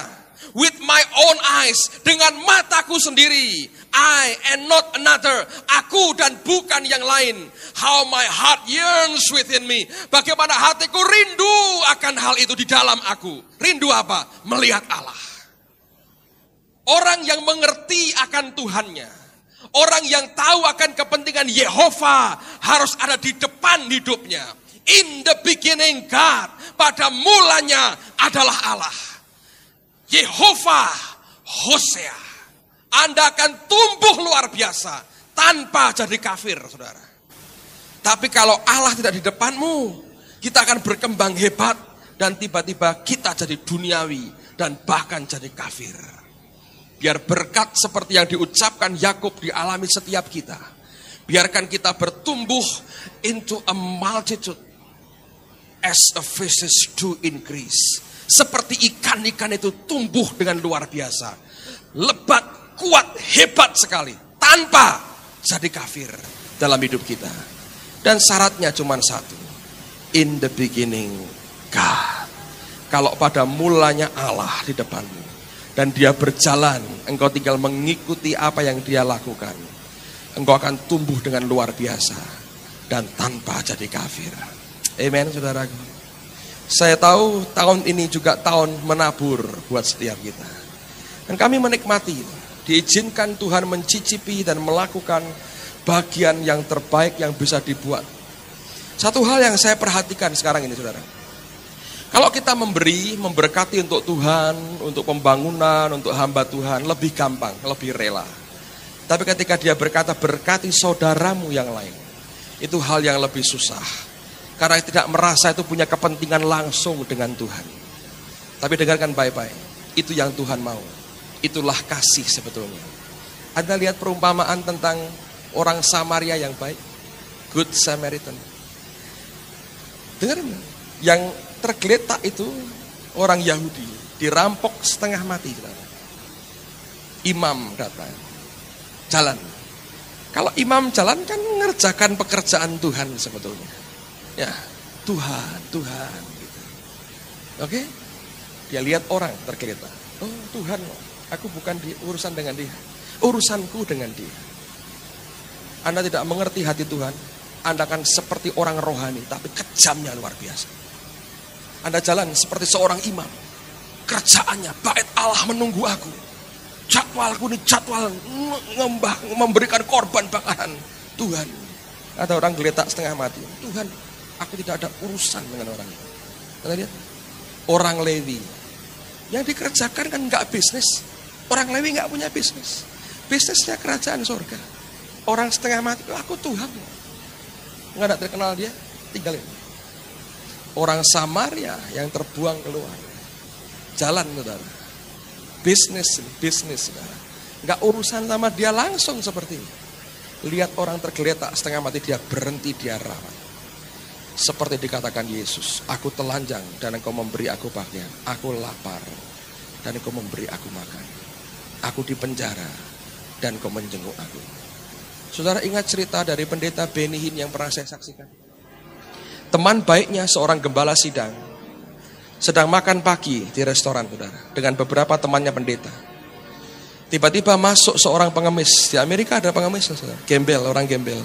Speaker 1: With my own eyes, dengan mataku sendiri. I and not another. Aku dan bukan yang lain. How my heart yearns within me. Bagaimana hatiku rindu akan hal itu di dalam aku. Rindu apa? Melihat Allah. Orang yang mengerti akan Tuhannya. Orang yang tahu akan kepentingan Yehova harus ada di depan hidupnya. In the beginning God. Pada mulanya adalah Allah. Yehova Hosea. Anda akan tumbuh luar biasa tanpa jadi kafir, saudara. Tapi kalau Allah tidak di depanmu, kita akan berkembang hebat dan tiba-tiba kita jadi duniawi dan bahkan jadi kafir. Biar berkat seperti yang diucapkan Yakub dialami setiap kita. Biarkan kita bertumbuh into a multitude as a fishes do increase. Seperti ikan-ikan itu tumbuh dengan luar biasa. Lebat, kuat, hebat sekali. Tanpa jadi kafir dalam hidup kita. Dan syaratnya cuma satu. In the beginning, God. Kalau pada mulanya Allah di depanmu. Dan dia berjalan, engkau tinggal mengikuti apa yang dia lakukan. Engkau akan tumbuh dengan luar biasa. Dan tanpa jadi kafir. Amen, saudaraku. Saya tahu tahun ini juga tahun menabur buat setiap kita. Dan kami menikmati, diizinkan Tuhan mencicipi dan melakukan bagian yang terbaik yang bisa dibuat. Satu hal yang saya perhatikan sekarang ini, saudara. Kalau kita memberkati untuk Tuhan, untuk pembangunan, untuk hamba Tuhan, lebih gampang, lebih rela. Tapi ketika dia berkata, berkati saudaramu yang lain, itu hal yang lebih susah. Karena tidak merasa itu punya kepentingan langsung dengan Tuhan. Tapi dengarkan baik-baik. Itu yang Tuhan mau. Itulah kasih sebetulnya. Anda lihat perumpamaan tentang orang Samaria yang baik. Good Samaritan. Dengar, yang tergeletak itu orang Yahudi. Dirampok setengah mati. Imam datang. Jalan. Kalau imam jalan kan mengerjakan pekerjaan Tuhan sebetulnya. Ya, Tuhan gitu. Oke? Dia lihat orang tergeletak. Oh, Tuhan, aku bukan urusan dengan dia. Urusanku dengan dia. Anda tidak mengerti hati Tuhan. Anda akan seperti orang rohani, tapi kejamnya luar biasa. Anda jalan seperti seorang imam. Kerjaannya, bait Allah menunggu aku. Jadwalku ini jadwal memberikan korban bakaran. Tuhan. Ada orang geletak setengah mati. Tuhan, aku tidak ada urusan dengan orang itu. Anda lihat? Orang Lewi. Yang dikerjakan kan enggak bisnis. Orang Lewi enggak punya bisnis. Bisnisnya kerajaan surga. Orang setengah mati, aku Tuhan. Enggak ada terkenal dia, tinggalin. Orang Samaria yang terbuang keluar. Jalan, saudara. Bisnis, saudara. Enggak urusan sama dia langsung seperti ini. Lihat orang tergeletak setengah mati, dia berhenti, dia rawat. Seperti dikatakan Yesus, aku telanjang dan engkau memberi aku pakaian. Aku lapar dan engkau memberi aku makan. Aku di penjara dan engkau menjenguk aku. Saudara ingat cerita dari pendeta Benny Hinn yang pernah saya saksikan. Teman baiknya seorang gembala sidang sedang makan pagi di restoran, saudara, dengan beberapa temannya pendeta. Tiba-tiba masuk seorang pengemis. Di Amerika ada pengemis, saudara. Gembel, orang gembel.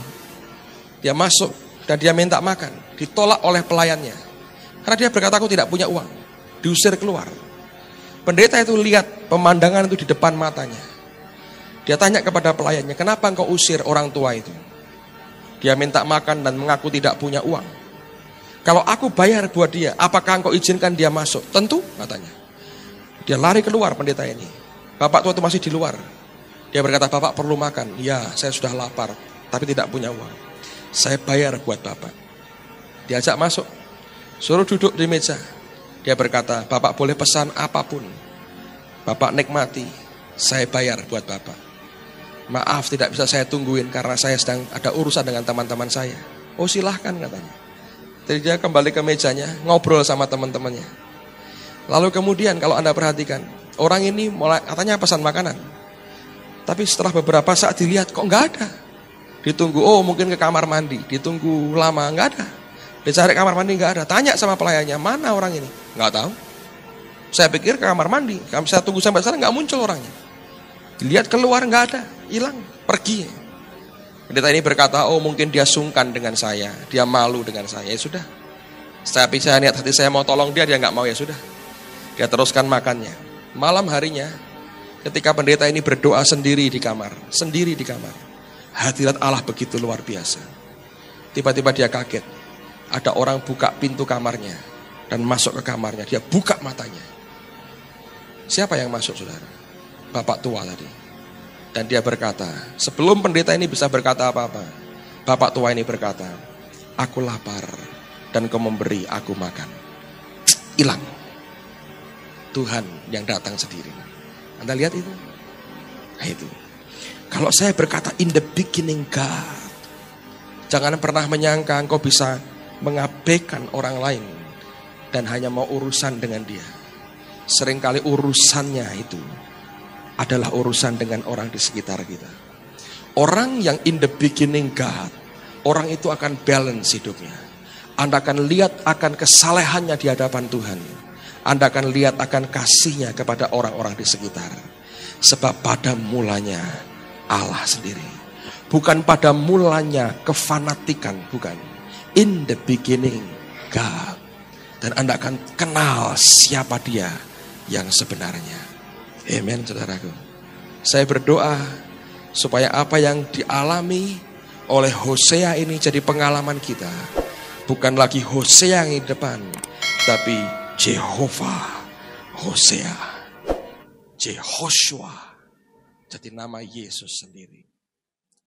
Speaker 1: Dia masuk dan dia minta makan. Ditolak oleh pelayannya. Karena dia berkata, aku tidak punya uang. Diusir keluar. Pendeta itu lihat pemandangan itu di depan matanya. Dia tanya kepada pelayannya, kenapa engkau usir orang tua itu? Dia minta makan dan mengaku tidak punya uang. Kalau aku bayar buat dia, apakah engkau izinkan dia masuk? Tentu, katanya. Dia lari keluar pendeta ini. Bapak tua itu masih di luar. Dia berkata, bapak perlu makan. Ya, saya sudah lapar, tapi tidak punya uang. Saya bayar buat bapak. Diajak masuk, suruh duduk di meja. Dia berkata, bapak boleh pesan apapun. Bapak nikmati, saya bayar buat bapak. Maaf tidak bisa saya tungguin karena saya sedang ada urusan dengan teman-teman saya. Oh silahkan, katanya. Jadi dia kembali ke mejanya, ngobrol sama teman-temannya. Lalu kemudian kalau Anda perhatikan, orang ini mulai katanya pesan makanan. Tapi setelah beberapa saat dilihat, kok nggak ada. Ditunggu, oh mungkin ke kamar mandi. Ditunggu lama, nggak ada. Dicari kamar mandi, nggak ada. Tanya sama pelayannya, mana orang ini? Nggak tahu. Saya pikir ke kamar mandi. Saya tunggu sampai sana nggak muncul orangnya. Dilihat keluar nggak ada, hilang, pergi. Pendeta ini berkata, oh mungkin dia sungkan dengan saya, dia malu dengan saya. Ya sudah. Tapi saya niat hati saya mau tolong dia nggak mau, ya sudah. Dia teruskan makannya. Malam harinya, ketika pendeta ini berdoa sendiri di kamar, hadirat Allah begitu luar biasa. Tiba-tiba dia kaget, ada orang buka pintu kamarnya dan masuk ke kamarnya. Dia buka matanya. Siapa yang masuk, saudara? Bapak tua tadi. Dan dia berkata, sebelum pendeta ini bisa berkata apa-apa, bapak tua ini berkata, aku lapar dan kau memberi aku makan. Hilang. Tuhan yang datang sendiri. Anda lihat itu? Nah itu. Kalau saya berkata in the beginning God, jangan pernah menyangka engkau bisa mengabaikan orang lain dan hanya mau urusan dengan dia. Seringkali urusannya itu adalah urusan dengan orang di sekitar kita. Orang yang in the beginning God, orang itu akan balance hidupnya. Anda akan lihat akan kesalehannya di hadapan Tuhan. Anda akan lihat akan kasihnya kepada orang-orang di sekitar. Sebab pada mulanya Allah sendiri. Bukan pada mulanya kefanatikan, bukan. In the beginning God. Dan Anda akan kenal siapa dia yang sebenarnya. Amen, saudaraku. Saya berdoa supaya apa yang dialami oleh Hosea ini jadi pengalaman kita. Bukan lagi Hosea yang di depan, tapi Jehovah Hosea, Jehoshua, jadi nama Yesus sendiri.